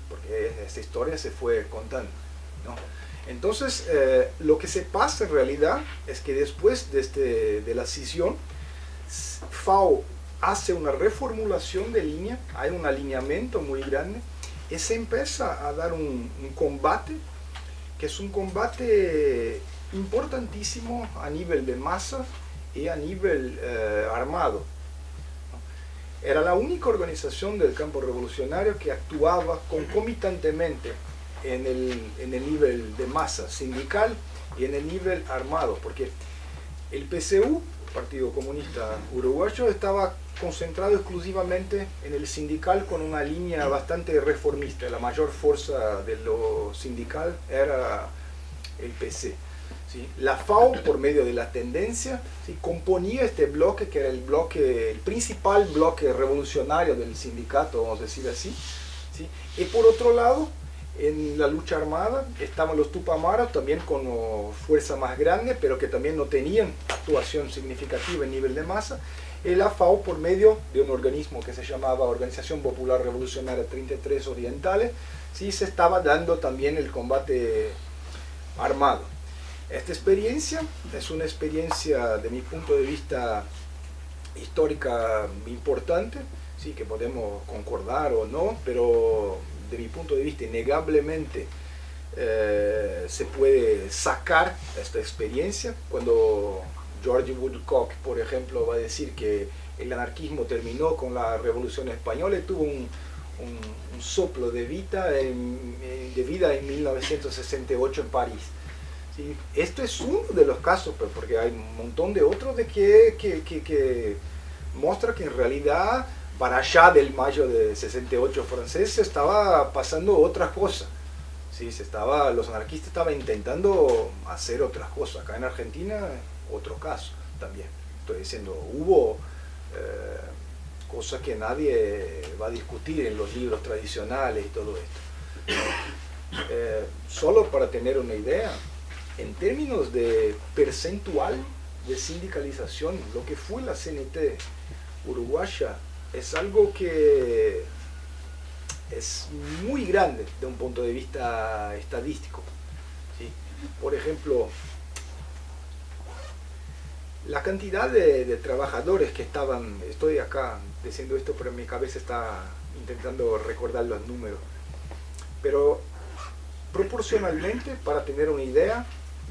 porque esta historia se fue contando, ¿no? Entonces, lo que se pasa en realidad es que después de la escisión, FAO hace una reformulación de línea, hay un alineamiento muy grande, y se empieza a dar un combate, que es un combate importantísimo a nivel de masa y a nivel armado. Era la única organización del campo revolucionario que actuaba concomitantemente en el nivel de masa sindical y en el nivel armado, porque el PCU, Partido Comunista Uruguayo, estaba concentrado exclusivamente en el sindical con una línea bastante reformista. La mayor fuerza de lo sindical era el PC. ¿Sí? La FAO, por medio de la tendencia, ¿sí? componía este bloque, que era el principal bloque revolucionario del sindicato, vamos a decir así, ¿sí? Y por otro lado, en la lucha armada estaban los Tupamaros, también con fuerza más grande, pero que también no tenían actuación significativa en nivel de masa. Y la FAO, por medio de un organismo que se llamaba Organización Popular Revolucionaria 33 Orientales, ¿sí? se estaba dando también el combate armado. Esta experiencia es una experiencia, de mi punto de vista, histórica importante, sí, que podemos concordar o no, pero de mi punto de vista, innegablemente se puede sacar esta experiencia. Cuando George Woodcock, por ejemplo, va a decir que el anarquismo terminó con la Revolución Española, y tuvo un soplo de vida en 1968 en París. ¿Sí? Esto es uno de los casos, porque hay un montón de otros de que muestra que en realidad para allá del mayo de 68 francés se estaba pasando otra cosa. Sí, los anarquistas estaban intentando hacer otras cosas. Acá en Argentina, otro caso también. Estoy diciendo, hubo cosas que nadie va a discutir en los libros tradicionales y todo esto. Solo para tener una idea, en términos de percentual de sindicalización, lo que fue la CNT uruguaya es algo que es muy grande de un punto de vista estadístico. ¿Sí? Por ejemplo, la cantidad de trabajadores que estaban, estoy acá diciendo esto, pero en mi cabeza está intentando recordar los números, pero proporcionalmente, para tener una idea,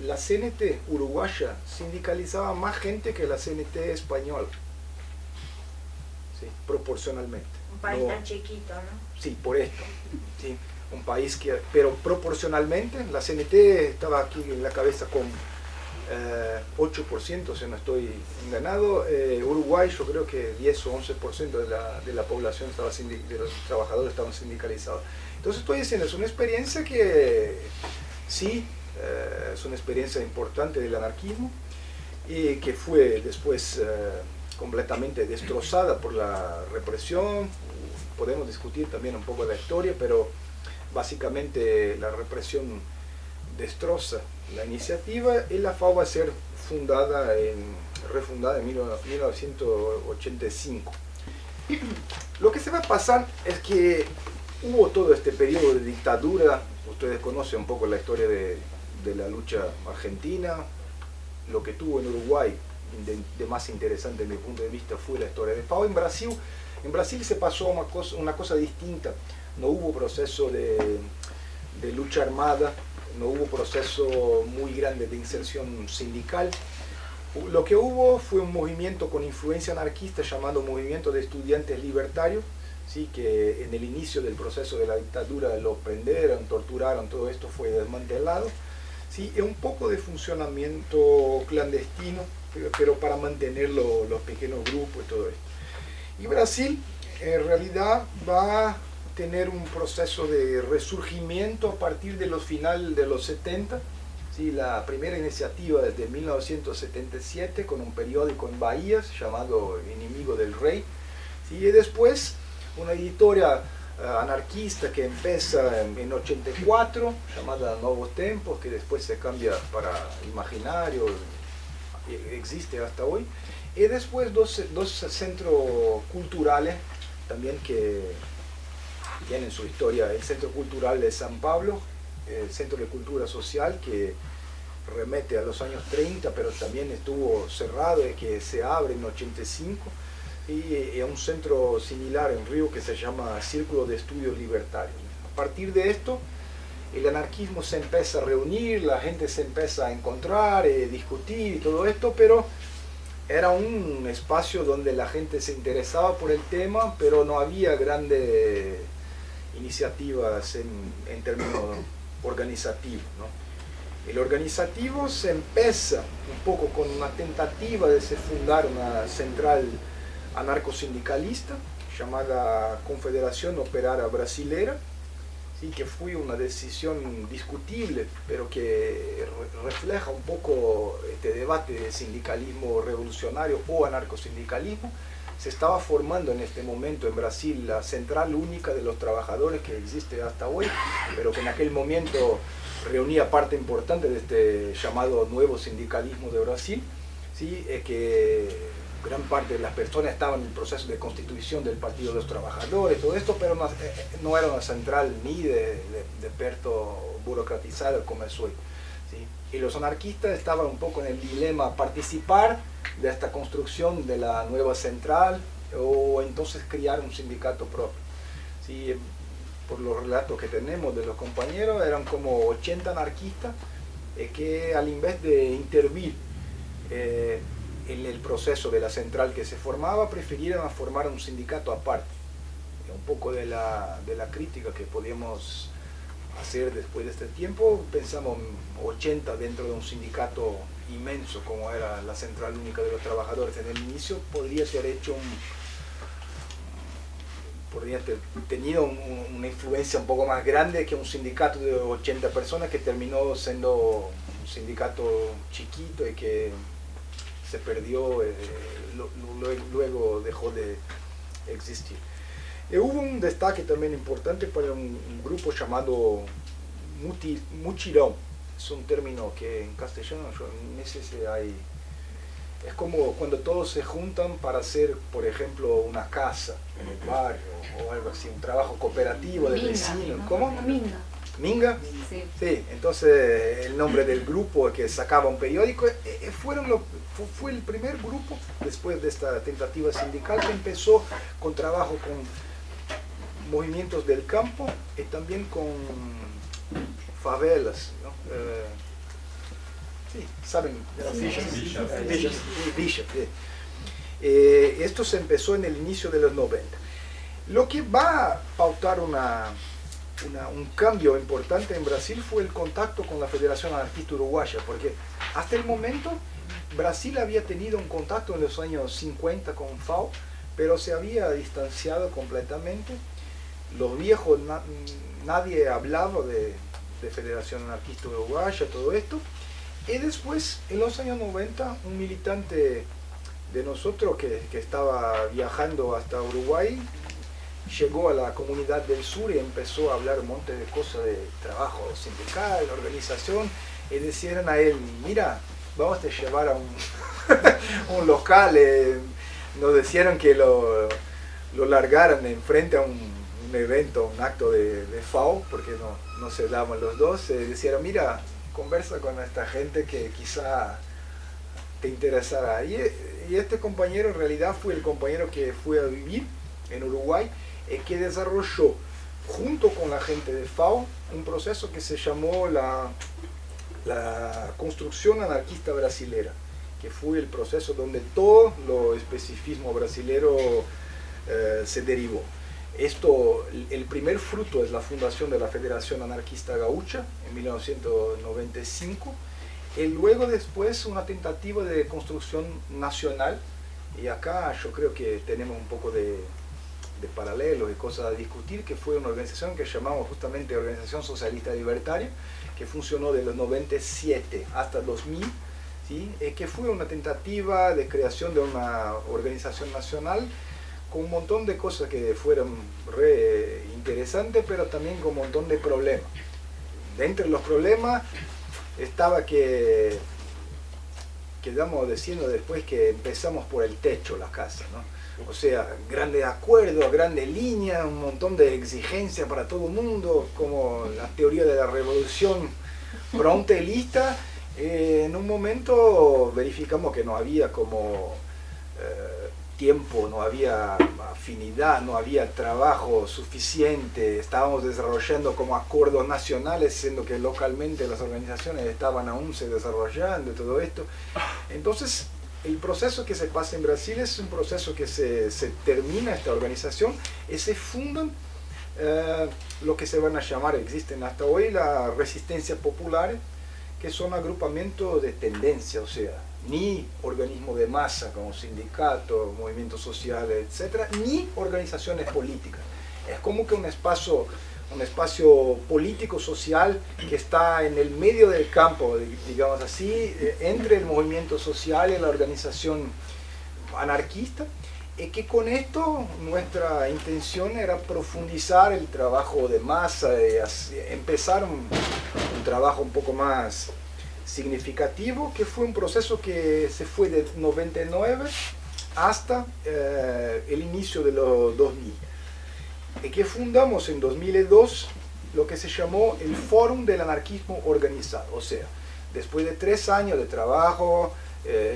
la CNT uruguaya sindicalizaba más gente que la CNT española. Sí, proporcionalmente.
Un país tan chiquito, ¿no?
Sí, por esto. Sí, un país que, pero proporcionalmente, la CNT estaba aquí en la cabeza con 8%, si no estoy enganado. Uruguay, yo creo que 10 o 11% de la población de los trabajadores estaban sindicalizados. Entonces estoy diciendo, es una experiencia que sí, es una experiencia importante del anarquismo, y que fue después completamente destrozada por la represión. Podemos discutir también un poco de la historia, pero básicamente la represión destroza la iniciativa, y la FAO va a ser refundada en 1985. Lo que se va a pasar es que hubo todo este periodo de dictadura. Ustedes conocen un poco la historia de la lucha argentina. Lo que tuvo en Uruguay de más interesante desde mi punto de vista fue la historia de FAO. En Brasil se pasó una cosa distinta. No hubo proceso de lucha armada, no hubo proceso muy grande de inserción sindical. Lo que hubo fue un movimiento con influencia anarquista llamado Movimiento de Estudiantes Libertarios, ¿sí? Que en el inicio del proceso de la dictadura lo prendieron, torturaron, todo esto fue desmantelado. ¿Sí? Es un poco de funcionamiento clandestino, pero para mantener los pequeños grupos y todo esto. Y Brasil en realidad va a tener un proceso de resurgimiento a partir de los finales de los 70. ¿Sí? La primera iniciativa desde 1977 con un periódico en Bahía llamado Enemigo del Rey. ¿Sí? Y después una editorial anarquista que empieza en 84, llamada Nuevos Tempos, que después se cambia para Imaginario, existe hasta hoy. Y después dos centros culturales también que tienen su historia. El Centro Cultural de San Pablo, el Centro de Cultura Social, que remete a los años 30, pero también estuvo cerrado y que se abre en 85. Y a un centro similar en Río que se llama Círculo de Estudios Libertarios. A partir de esto, el anarquismo se empieza a reunir, la gente se empieza a encontrar, discutir y todo esto, pero era un espacio donde la gente se interesaba por el tema, pero no había grandes iniciativas en términos organizativos, ¿no? El organizativo se empieza un poco con una tentativa de fundar una central anarcosindicalista llamada Confederación Operária Brasilera, ¿sí? Que fue una decisión discutible, pero que refleja un poco este debate de sindicalismo revolucionario o anarcosindicalismo. Se estaba formando en este momento en Brasil la Central Única de los Trabajadores, que existe hasta hoy, pero que en aquel momento reunía parte importante de este llamado nuevo sindicalismo de Brasil, ¿sí? Que gran parte de las personas estaban en el proceso de constitución del Partido de los Trabajadores, todo esto, pero no era una central ni de perto burocratizada como es hoy. ¿Sí? Y los anarquistas estaban un poco en el dilema: participar de esta construcción de la nueva central o entonces crear un sindicato propio. ¿Sí? Por los relatos que tenemos de los compañeros, eran como 80 anarquistas que al invés de intervenir en el proceso de la central que se formaba, prefirieron formar un sindicato aparte. Un poco de la crítica que podíamos hacer después de este tiempo, pensamos 80 dentro de un sindicato inmenso como era la Central Única de los Trabajadores en el inicio, podría ser hecho podría haber tenido una influencia un poco más grande que un sindicato de 80 personas que terminó siendo un sindicato chiquito y que se perdió, luego dejó de existir. Hubo un destaque también importante para un grupo llamado mutirão. Es un término que en castellano no sé si hay. Es como cuando todos se juntan para hacer, por ejemplo, una casa en el barrio o algo así, un trabajo cooperativo de vecinos.
¿No?
¿Cómo?
Minga.
¿Minga?
Sí.
Sí, entonces el nombre del grupo que sacaba un periódico fue el primer grupo después de esta tentativa sindical que empezó con trabajo con movimientos del campo y también con favelas, ¿no? Sí, ¿saben? Villas. Esto se empezó en el inicio de los 90. Lo que va a pautar un cambio importante en Brasil fue el contacto con la Federación Anarquista Uruguaya, porque hasta el momento Brasil había tenido un contacto en los años 50 con FAO, pero se había distanciado completamente. Los viejos, nadie hablaba de Federación Anarquista Uruguaya, todo esto. Y después, en los años 90, un militante de nosotros que estaba viajando hasta Uruguay, llegó a la comunidad del sur y empezó a hablar un montón de cosas de trabajo sindical, organización, y decían a él, mira, vamos a llevar a un local, nos decían que lo largaran enfrente a un evento, un acto de FAO, porque no se daban los dos, decían, mira, conversa con esta gente que quizá te interesará. Y este compañero en realidad fue el compañero que fue a vivir en Uruguay, que desarrolló junto con la gente de FAO un proceso que se llamó la construcción anarquista brasilera, que fue el proceso donde todo lo especificismo brasilero se derivó. El primer fruto es la fundación de la Federación Anarquista Gaúcha en 1995, y luego después una tentativa de construcción nacional, y acá yo creo que tenemos un poco de paralelos y cosas a discutir, que fue una organización que llamamos justamente Organización Socialista Libertaria, que funcionó de los 97 hasta 2000, ¿sí? Que fue una tentativa de creación de una organización nacional con un montón de cosas que fueron re interesantes, pero también con un montón de problemas. De entre los problemas estaba que quedamos diciendo después que empezamos por el techo la casa, ¿no? O sea, grandes acuerdos, grandes líneas, un montón de exigencias para todo el mundo, como la teoría de la revolución pronta y lista. En un momento verificamos que no había como tiempo, no había afinidad, no había trabajo suficiente, estábamos desarrollando como acuerdos nacionales, siendo que localmente las organizaciones estaban aún se desarrollando y todo esto. Entonces, el proceso que se pasa en Brasil es un proceso que se termina esta organización y se fundan lo que se van a llamar, existen hasta hoy, la resistencia popular, que son agrupamientos de tendencia, o sea, ni organismos de masa como sindicatos, movimientos sociales, etcétera, ni organizaciones políticas. Es como que un espacio político social que está en el medio del campo, digamos así, entre el movimiento social y la organización anarquista, y que con esto nuestra intención era profundizar el trabajo de masa, empezar un trabajo un poco más significativo, que fue un proceso que se fue de 99 hasta el inicio de los 2000. Y que fundamos en 2002 lo que se llamó el Fórum del Anarquismo Organizado. O sea, después de 3 años de trabajo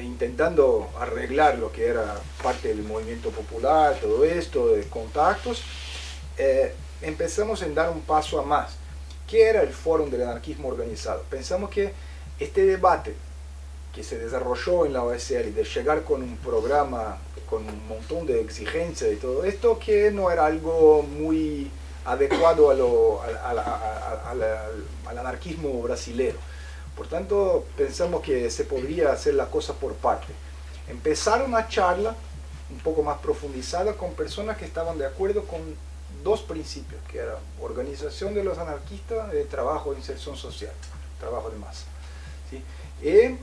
intentando arreglar lo que era parte del movimiento popular, todo esto, de contactos, empezamos a dar un paso a más. ¿Qué era el Fórum del Anarquismo Organizado? Pensamos que este debate que se desarrolló en la OSL de llegar con un programa con un montón de exigencias y todo esto, que no era algo muy adecuado al anarquismo brasilero. Por tanto, pensamos que se podría hacer la cosa por parte. Empezar una charla un poco más profundizada con personas que estaban de acuerdo con dos principios, que eran organización de los anarquistas, trabajo de inserción social, trabajo de masa. ¿Sí?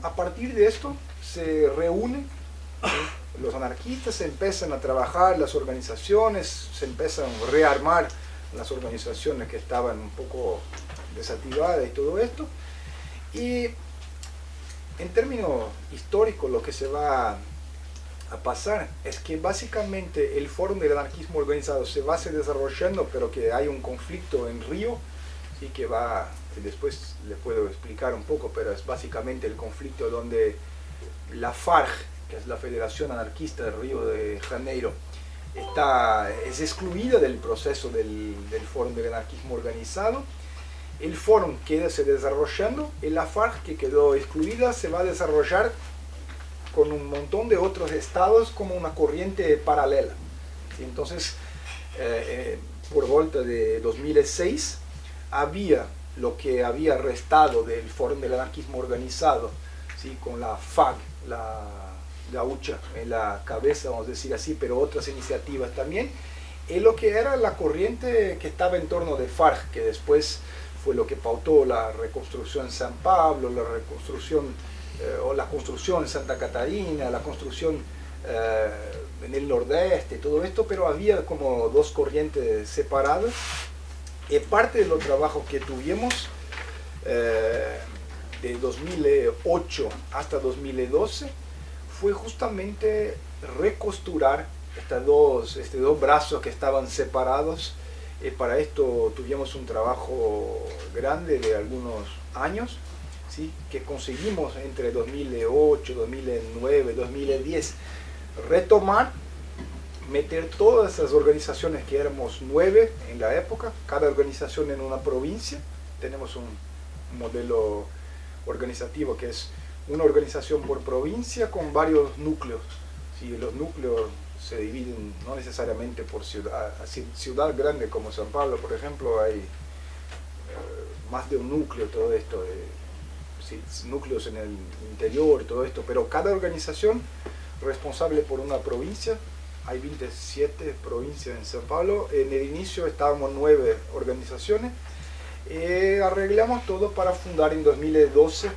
A partir de esto se reúnen, ¿sí? Los anarquistas, se empiezan a trabajar las organizaciones, se empiezan a rearmar las organizaciones que estaban un poco desactivadas y todo esto. Y en términos históricos lo que se va a pasar es que básicamente el Fórum del Anarquismo Organizado se va a seguir desarrollando, pero que hay un conflicto en Río, ¿sí? Que después le puedo explicar un poco, pero es básicamente el conflicto donde la FARC, que es la Federación Anarquista de Río de Janeiro, es excluida del proceso del Fórum del Anarquismo Organizado. El fórum queda se desarrollando y la FARC, que quedó excluida, se va a desarrollar con un montón de otros estados como una corriente paralela. ¿Sí? Entonces, por volta de 2006, había lo que había restado del Fórum del Anarquismo Organizado, ¿sí? Con la FAG, la gaucha en la cabeza, vamos a decir así, pero otras iniciativas también, y lo que era la corriente que estaba en torno de FARC, que después fue lo que pautó la reconstrucción en San Pablo, la reconstrucción o la construcción en Santa Catarina, la construcción en el nordeste, todo esto, pero había como dos corrientes separadas. Y parte de los trabajos que tuvimos de 2008 hasta 2012 fue justamente recosturar estos dos brazos que estaban separados. Para esto tuvimos un trabajo grande de algunos años, ¿sí? Que conseguimos entre 2008, 2009, 2010 retomar, meter todas esas organizaciones, que éramos 9 en la época, cada organización en una provincia. Tenemos un modelo organizativo que es una organización por provincia con varios núcleos, ¿sí? Los núcleos se dividen no necesariamente por ciudad. Así, ciudad grande como San Pablo, por ejemplo, hay más de un núcleo, todo esto, sí, núcleos en el interior, todo esto, pero cada organización responsable por una provincia. Hay 27 provincias en San Pablo. En el inicio estábamos 9 organizaciones. Arreglamos todo para fundar en 2012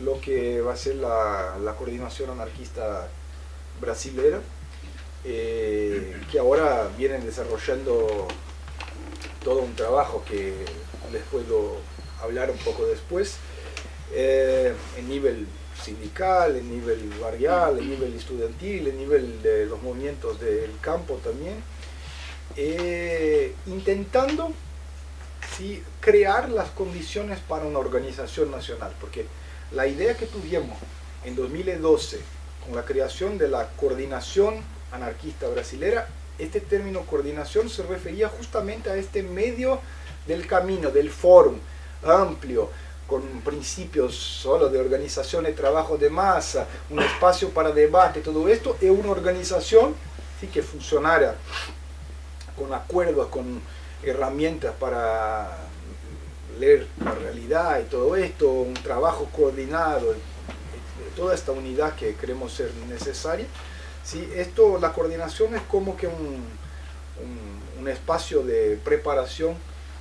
lo que va a ser la Coordinación Anarquista Brasilera, que ahora vienen desarrollando todo un trabajo que les puedo hablar un poco después, en nivel sindical, en nivel barrial, en nivel estudiantil, en nivel de los movimientos del campo también, intentando, ¿sí? Crear las condiciones para una organización nacional, porque la idea que tuvimos en 2012 con la creación de la Coordinación Anarquista Brasilera, este término coordinación se refería justamente a este medio del camino, del fórum amplio, con principios solo de organización de trabajo de masa, un espacio para debate, todo esto, y una organización, ¿sí? Que funcionara con acuerdos, con herramientas para leer la realidad y todo esto, un trabajo coordinado, toda esta unidad que creemos ser necesaria. ¿Sí? Esto, la coordinación es como que un espacio de preparación,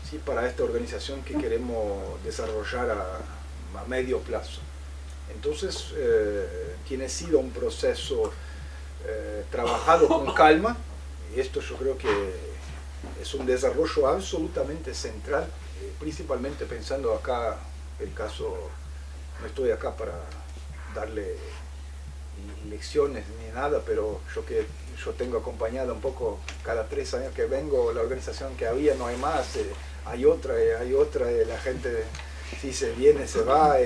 ¿sí? Para esta organización que queremos desarrollar a medio plazo. Entonces, tiene sido un proceso trabajado con calma. Esto yo creo que es un desarrollo absolutamente central, principalmente pensando acá, el caso, no estoy acá para darle lecciones ni nada, pero yo tengo acompañado un poco, cada 3 años que vengo, la organización que había no hay más, hay otra, la gente sí se viene, se va,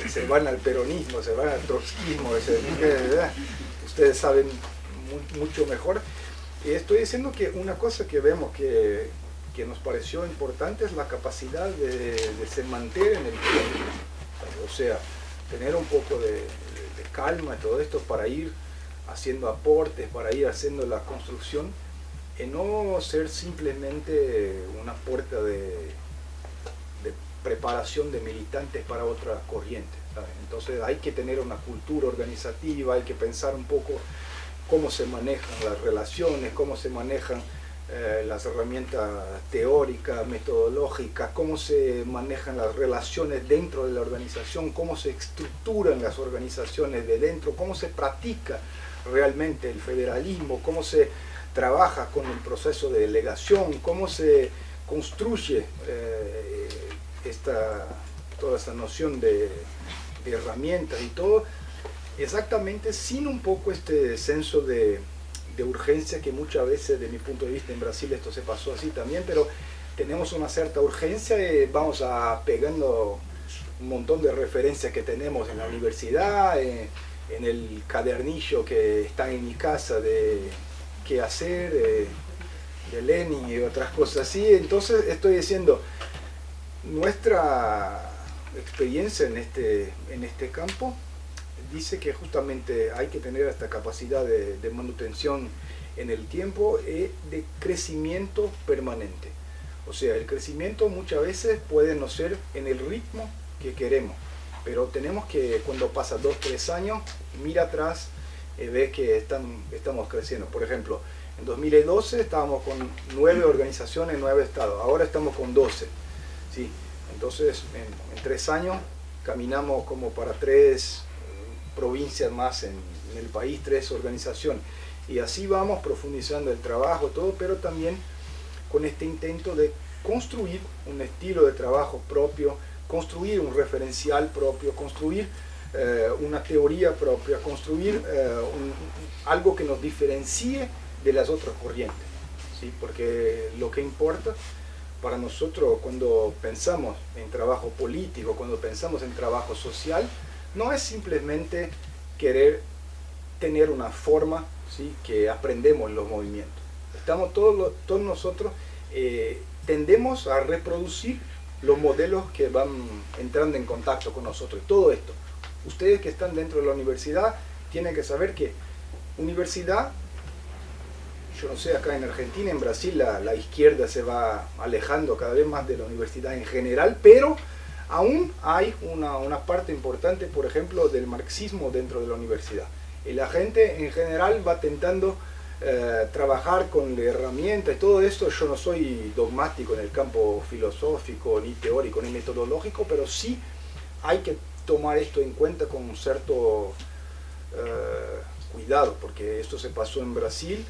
se van al peronismo, se van al trotskismo, ustedes saben mucho mejor. Y estoy diciendo que una cosa que vemos que nos pareció importante es la capacidad de se mantener en el tiempo, o sea, tener un poco de calma y todo esto para ir haciendo aportes, para ir haciendo la construcción, y no ser simplemente una puerta de preparación de militantes para otra corriente, ¿sabes? Entonces hay que tener una cultura organizativa, hay que pensar un poco cómo se manejan las relaciones, cómo se manejan las herramientas teóricas, metodológicas, cómo se manejan las relaciones dentro de la organización, cómo se estructuran las organizaciones de dentro, cómo se practica realmente el federalismo, cómo se trabaja con el proceso de delegación, cómo se construye toda esta noción de herramientas y todo, exactamente sin un poco este senso de urgencia que muchas veces, de mi punto de vista, en Brasil esto se pasó así también, pero tenemos una cierta urgencia y vamos a pegando un montón de referencias que tenemos en la universidad, en el cadernillo que está en mi casa de qué hacer, de Lenin y otras cosas así. Entonces estoy diciendo, nuestra experiencia en este campo dice que justamente hay que tener esta capacidad de manutención en el tiempo y de crecimiento permanente. O sea, el crecimiento muchas veces puede no ser en el ritmo que queremos, pero tenemos que, cuando pasa 2 o 3 años, mira atrás y ve que estamos creciendo. Por ejemplo, en 2012 estábamos con 9 organizaciones en 9 estados, ahora estamos con 12. ¿Sí? Entonces, en 3 años caminamos como para 3 provincias más en el país, 3 organizaciones. Y así vamos profundizando el trabajo, todo, pero también con este intento de construir un estilo de trabajo propio, construir un referencial propio, construir una teoría propia, construir algo que nos diferencie de las otras corrientes, ¿sí? Porque lo que importa para nosotros cuando pensamos en trabajo político, cuando pensamos en trabajo social, no es simplemente querer tener una forma, ¿sí?, que aprendemos en los movimientos. Estamos todos nosotros tendemos a reproducir los modelos que van entrando en contacto con nosotros. Todo esto, ustedes que están dentro de la universidad tienen que saber que universidad, yo no sé, acá en Argentina, en Brasil la izquierda se va alejando cada vez más de la universidad en general, pero aún hay una parte importante, por ejemplo, del marxismo dentro de la universidad. Y la gente en general va tentando trabajar con la herramienta y todo esto. Yo no soy dogmático en el campo filosófico, ni teórico, ni metodológico, pero sí hay que tomar esto en cuenta con un cierto cuidado, porque esto se pasó en Brasil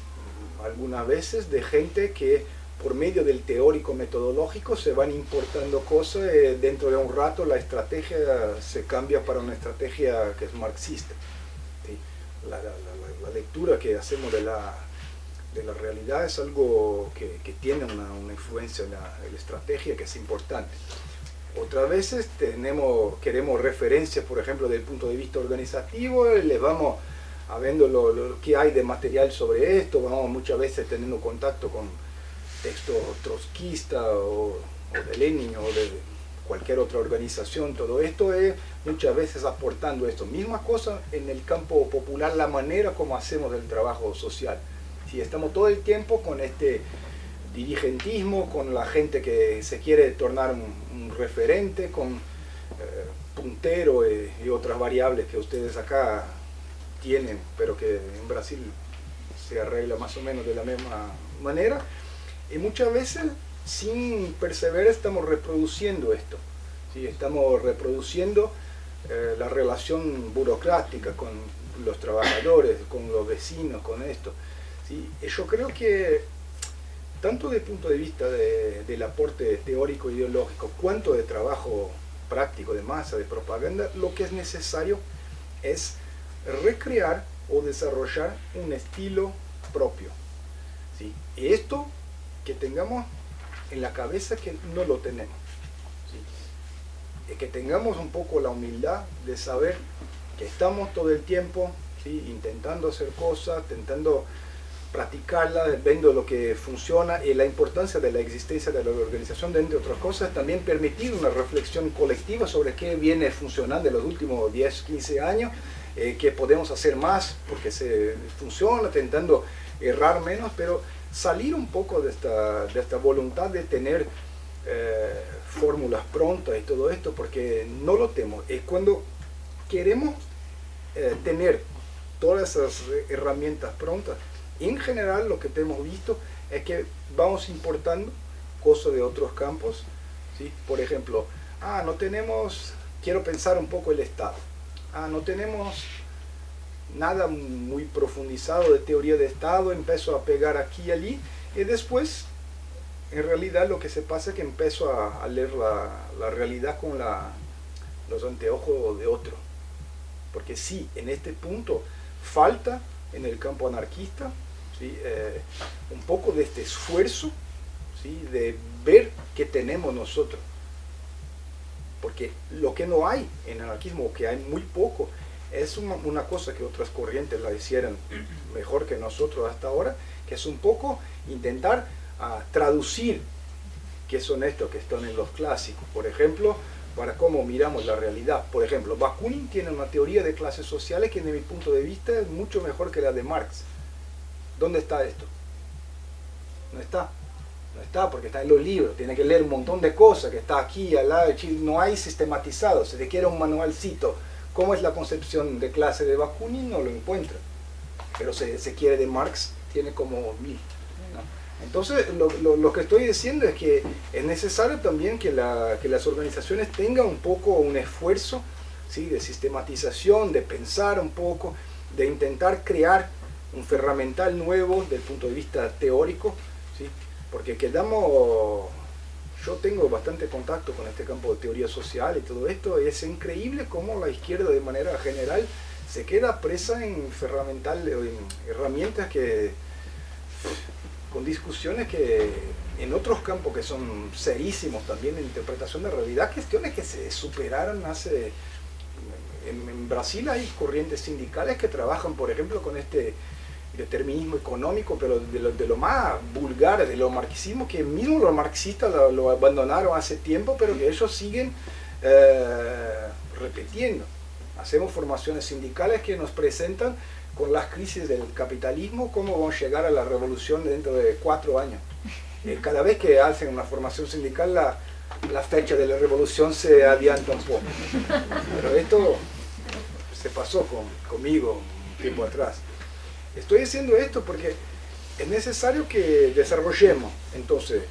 algunas veces, de gente que por medio del teórico metodológico se van importando cosas, dentro de un rato la estrategia se cambia para una estrategia que es marxista. ¿Sí? La lectura que hacemos de la realidad es algo que tiene una influencia en la estrategia que es importante. Otras veces queremos referencias, por ejemplo, del punto de vista organizativo, les vamos a viendo lo que hay de material sobre esto, vamos muchas veces teniendo contacto con textos trotskistas o de Lenin o de cualquier otra organización. Todo esto es muchas veces aportando esto. Misma cosa en el campo popular, la manera como hacemos el trabajo social. Si estamos todo el tiempo con este dirigentismo, con la gente que se quiere tornar un referente, con puntero y otras variables que ustedes acá tienen, pero que en Brasil se arregla más o menos de la misma manera. Y muchas veces, sin perseverar, estamos reproduciendo esto, ¿sí? Estamos reproduciendo la relación burocrática con los trabajadores, con los vecinos, con esto, ¿sí? Y yo creo que, tanto desde el punto de vista del aporte teórico ideológico, cuanto de trabajo práctico, de masa, de propaganda, lo que es necesario es recrear o desarrollar un estilo propio, ¿sí? Y esto que tengamos en la cabeza que no lo tenemos, ¿sí? que tengamos un poco la humildad de saber que estamos todo el tiempo, ¿sí?, intentando hacer cosas, intentando practicarlas, viendo lo que funciona, y la importancia de la existencia de la organización, de, entre otras cosas, también permitir una reflexión colectiva sobre qué viene funcionando en los últimos 10, 15 años, qué podemos hacer más porque se funciona, intentando errar menos, pero salir un poco de esta voluntad de tener fórmulas prontas y todo esto, porque no lo tenemos. Es cuando queremos tener todas esas herramientas prontas, en general lo que hemos visto es que vamos importando cosas de otros campos, ¿sí? Por ejemplo, no tenemos, quiero pensar un poco el Estado, no tenemos nada muy profundizado de teoría de Estado, empiezo a pegar aquí y allí, y después en realidad lo que se pasa es que empiezo a leer la realidad con los anteojos de otro, porque sí, en este punto falta en el campo anarquista, ¿sí?, un poco de este esfuerzo, ¿sí?, de ver qué tenemos nosotros, porque lo que no hay en anarquismo, o que hay muy poco, es una cosa que otras corrientes la hicieron mejor que nosotros hasta ahora, que es un poco intentar traducir qué son estos que están en los clásicos, por ejemplo, para cómo miramos la realidad. Por ejemplo, Bakunin tiene una teoría de clases sociales que, desde mi punto de vista, es mucho mejor que la de Marx. ¿Dónde está esto? No está. No está porque está en los libros, tiene que leer un montón de cosas que está aquí, al lado, no hay sistematizado, se requiere un manualcito. ¿Cómo es la concepción de clase de Bakunin? No lo encuentra. Pero se quiere de Marx, tiene como 1000. ¿No? Entonces, lo que estoy diciendo es que es necesario también que las organizaciones tengan un poco un esfuerzo, ¿sí?, de sistematización, de pensar un poco, de intentar crear un ferramental nuevo desde el punto de vista teórico, ¿sí? Porque yo tengo bastante contacto con este campo de teoría social y todo esto, y es increíble cómo la izquierda de manera general se queda presa en ferramental, en herramientas con discusiones que en otros campos que son serísimos también en interpretación de realidad, cuestiones que se superaron hace... En Brasil hay corrientes sindicales que trabajan, por ejemplo, con este determinismo económico, pero de lo más vulgar, de lo marxismo, que mismo los marxistas lo abandonaron hace tiempo, pero que ellos siguen repitiendo. Hacemos formaciones sindicales que nos presentan con las crisis del capitalismo, cómo vamos a llegar a la revolución dentro de 4 años. Cada vez que hacen una formación sindical, la fecha de la revolución se adianta un poco. Pero esto se pasó conmigo un tiempo atrás. Estoy diciendo esto porque es necesario que desarrollemos entonces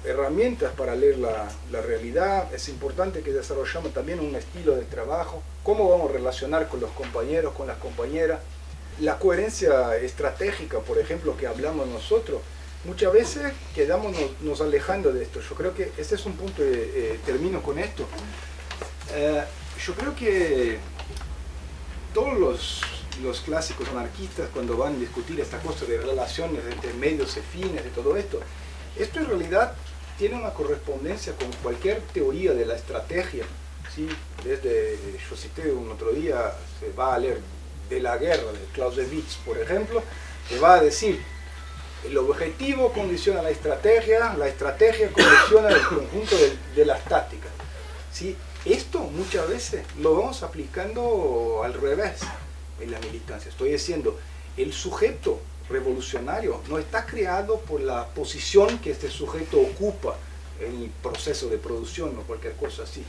herramientas para leer la realidad. Es importante que desarrollemos también un estilo de trabajo, cómo vamos a relacionar con los compañeros, con las compañeras, la coherencia estratégica, por ejemplo, que hablamos nosotros. Muchas veces nos alejando de esto. Yo creo que este es un punto, termino con esto. Yo creo que todos los clásicos anarquistas, cuando van a discutir esta cosa de relaciones entre medios y fines, de todo esto en realidad tiene una correspondencia con cualquier teoría de la estrategia, ¿sí? Yo cité un otro día, se va a leer De la guerra, de Clausewitz, por ejemplo, que va a decir: el objetivo condiciona la estrategia condiciona el conjunto de las tácticas, ¿sí? Esto muchas veces lo vamos aplicando al revés en la militancia. Estoy diciendo, el sujeto revolucionario no está creado por la posición que este sujeto ocupa en el proceso de producción o cualquier cosa así.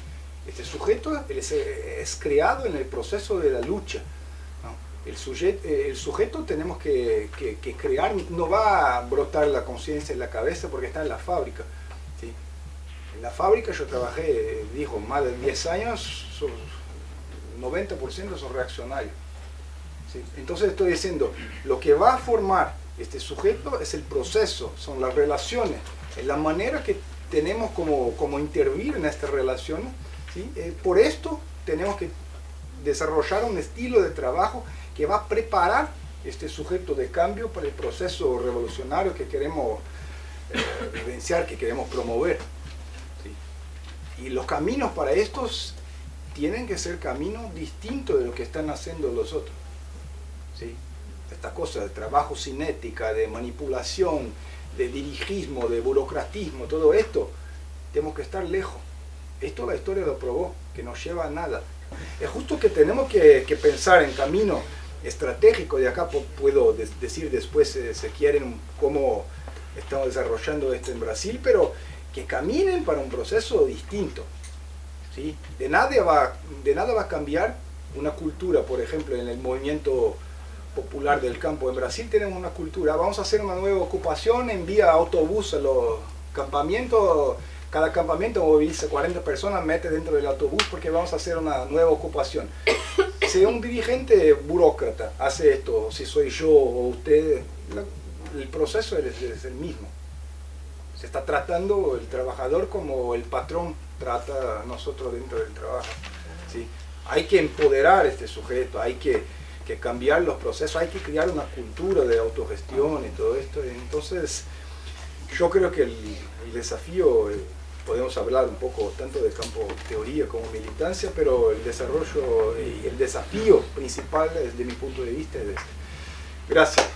Este sujeto es creado en el proceso de la lucha, ¿no? El sujeto tenemos que crear, no va a brotar la conciencia en la cabeza porque está en la fábrica, ¿sí? En la fábrica yo trabajé, más de 10 años, 90% son reaccionarios, ¿sí? Entonces estoy diciendo, lo que va a formar este sujeto es el proceso, son las relaciones, es la manera que tenemos como intervenir en estas relaciones, ¿sí? Por esto tenemos que desarrollar un estilo de trabajo que va a preparar este sujeto de cambio para el proceso revolucionario que queremos vivenciar, que queremos promover, ¿sí? Y los caminos para estos tienen que ser caminos distintos de lo que están haciendo los otros. ¿Sí? Esta cosa de trabajo sin ética, de manipulación, de dirigismo, de burocratismo, todo esto, tenemos que estar lejos. Esto la historia lo probó, que no lleva a nada. Es justo que tenemos que pensar en camino estratégico, de acá puedo decir después, si quieren, cómo estamos desarrollando esto en Brasil, pero que caminen para un proceso distinto. ¿Sí? De nada va a cambiar una cultura, por ejemplo, en el movimiento popular del campo en Brasil tenemos una cultura, vamos a hacer una nueva ocupación, envía autobús a los campamentos, cada campamento moviliza 40 personas, mete dentro del autobús porque vamos a hacer una nueva ocupación. Si un dirigente burócrata hace esto, si soy yo o usted, el proceso es el mismo. Se está tratando el trabajador como el patrón trata a nosotros dentro del trabajo. ¿Sí? Hay que empoderar a este sujeto, hay que cambiar los procesos, hay que crear una cultura de autogestión y todo esto. Entonces, yo creo que el desafío, podemos hablar un poco tanto de campo teoría como militancia, pero el desarrollo y el desafío principal desde mi punto de vista es este. Gracias.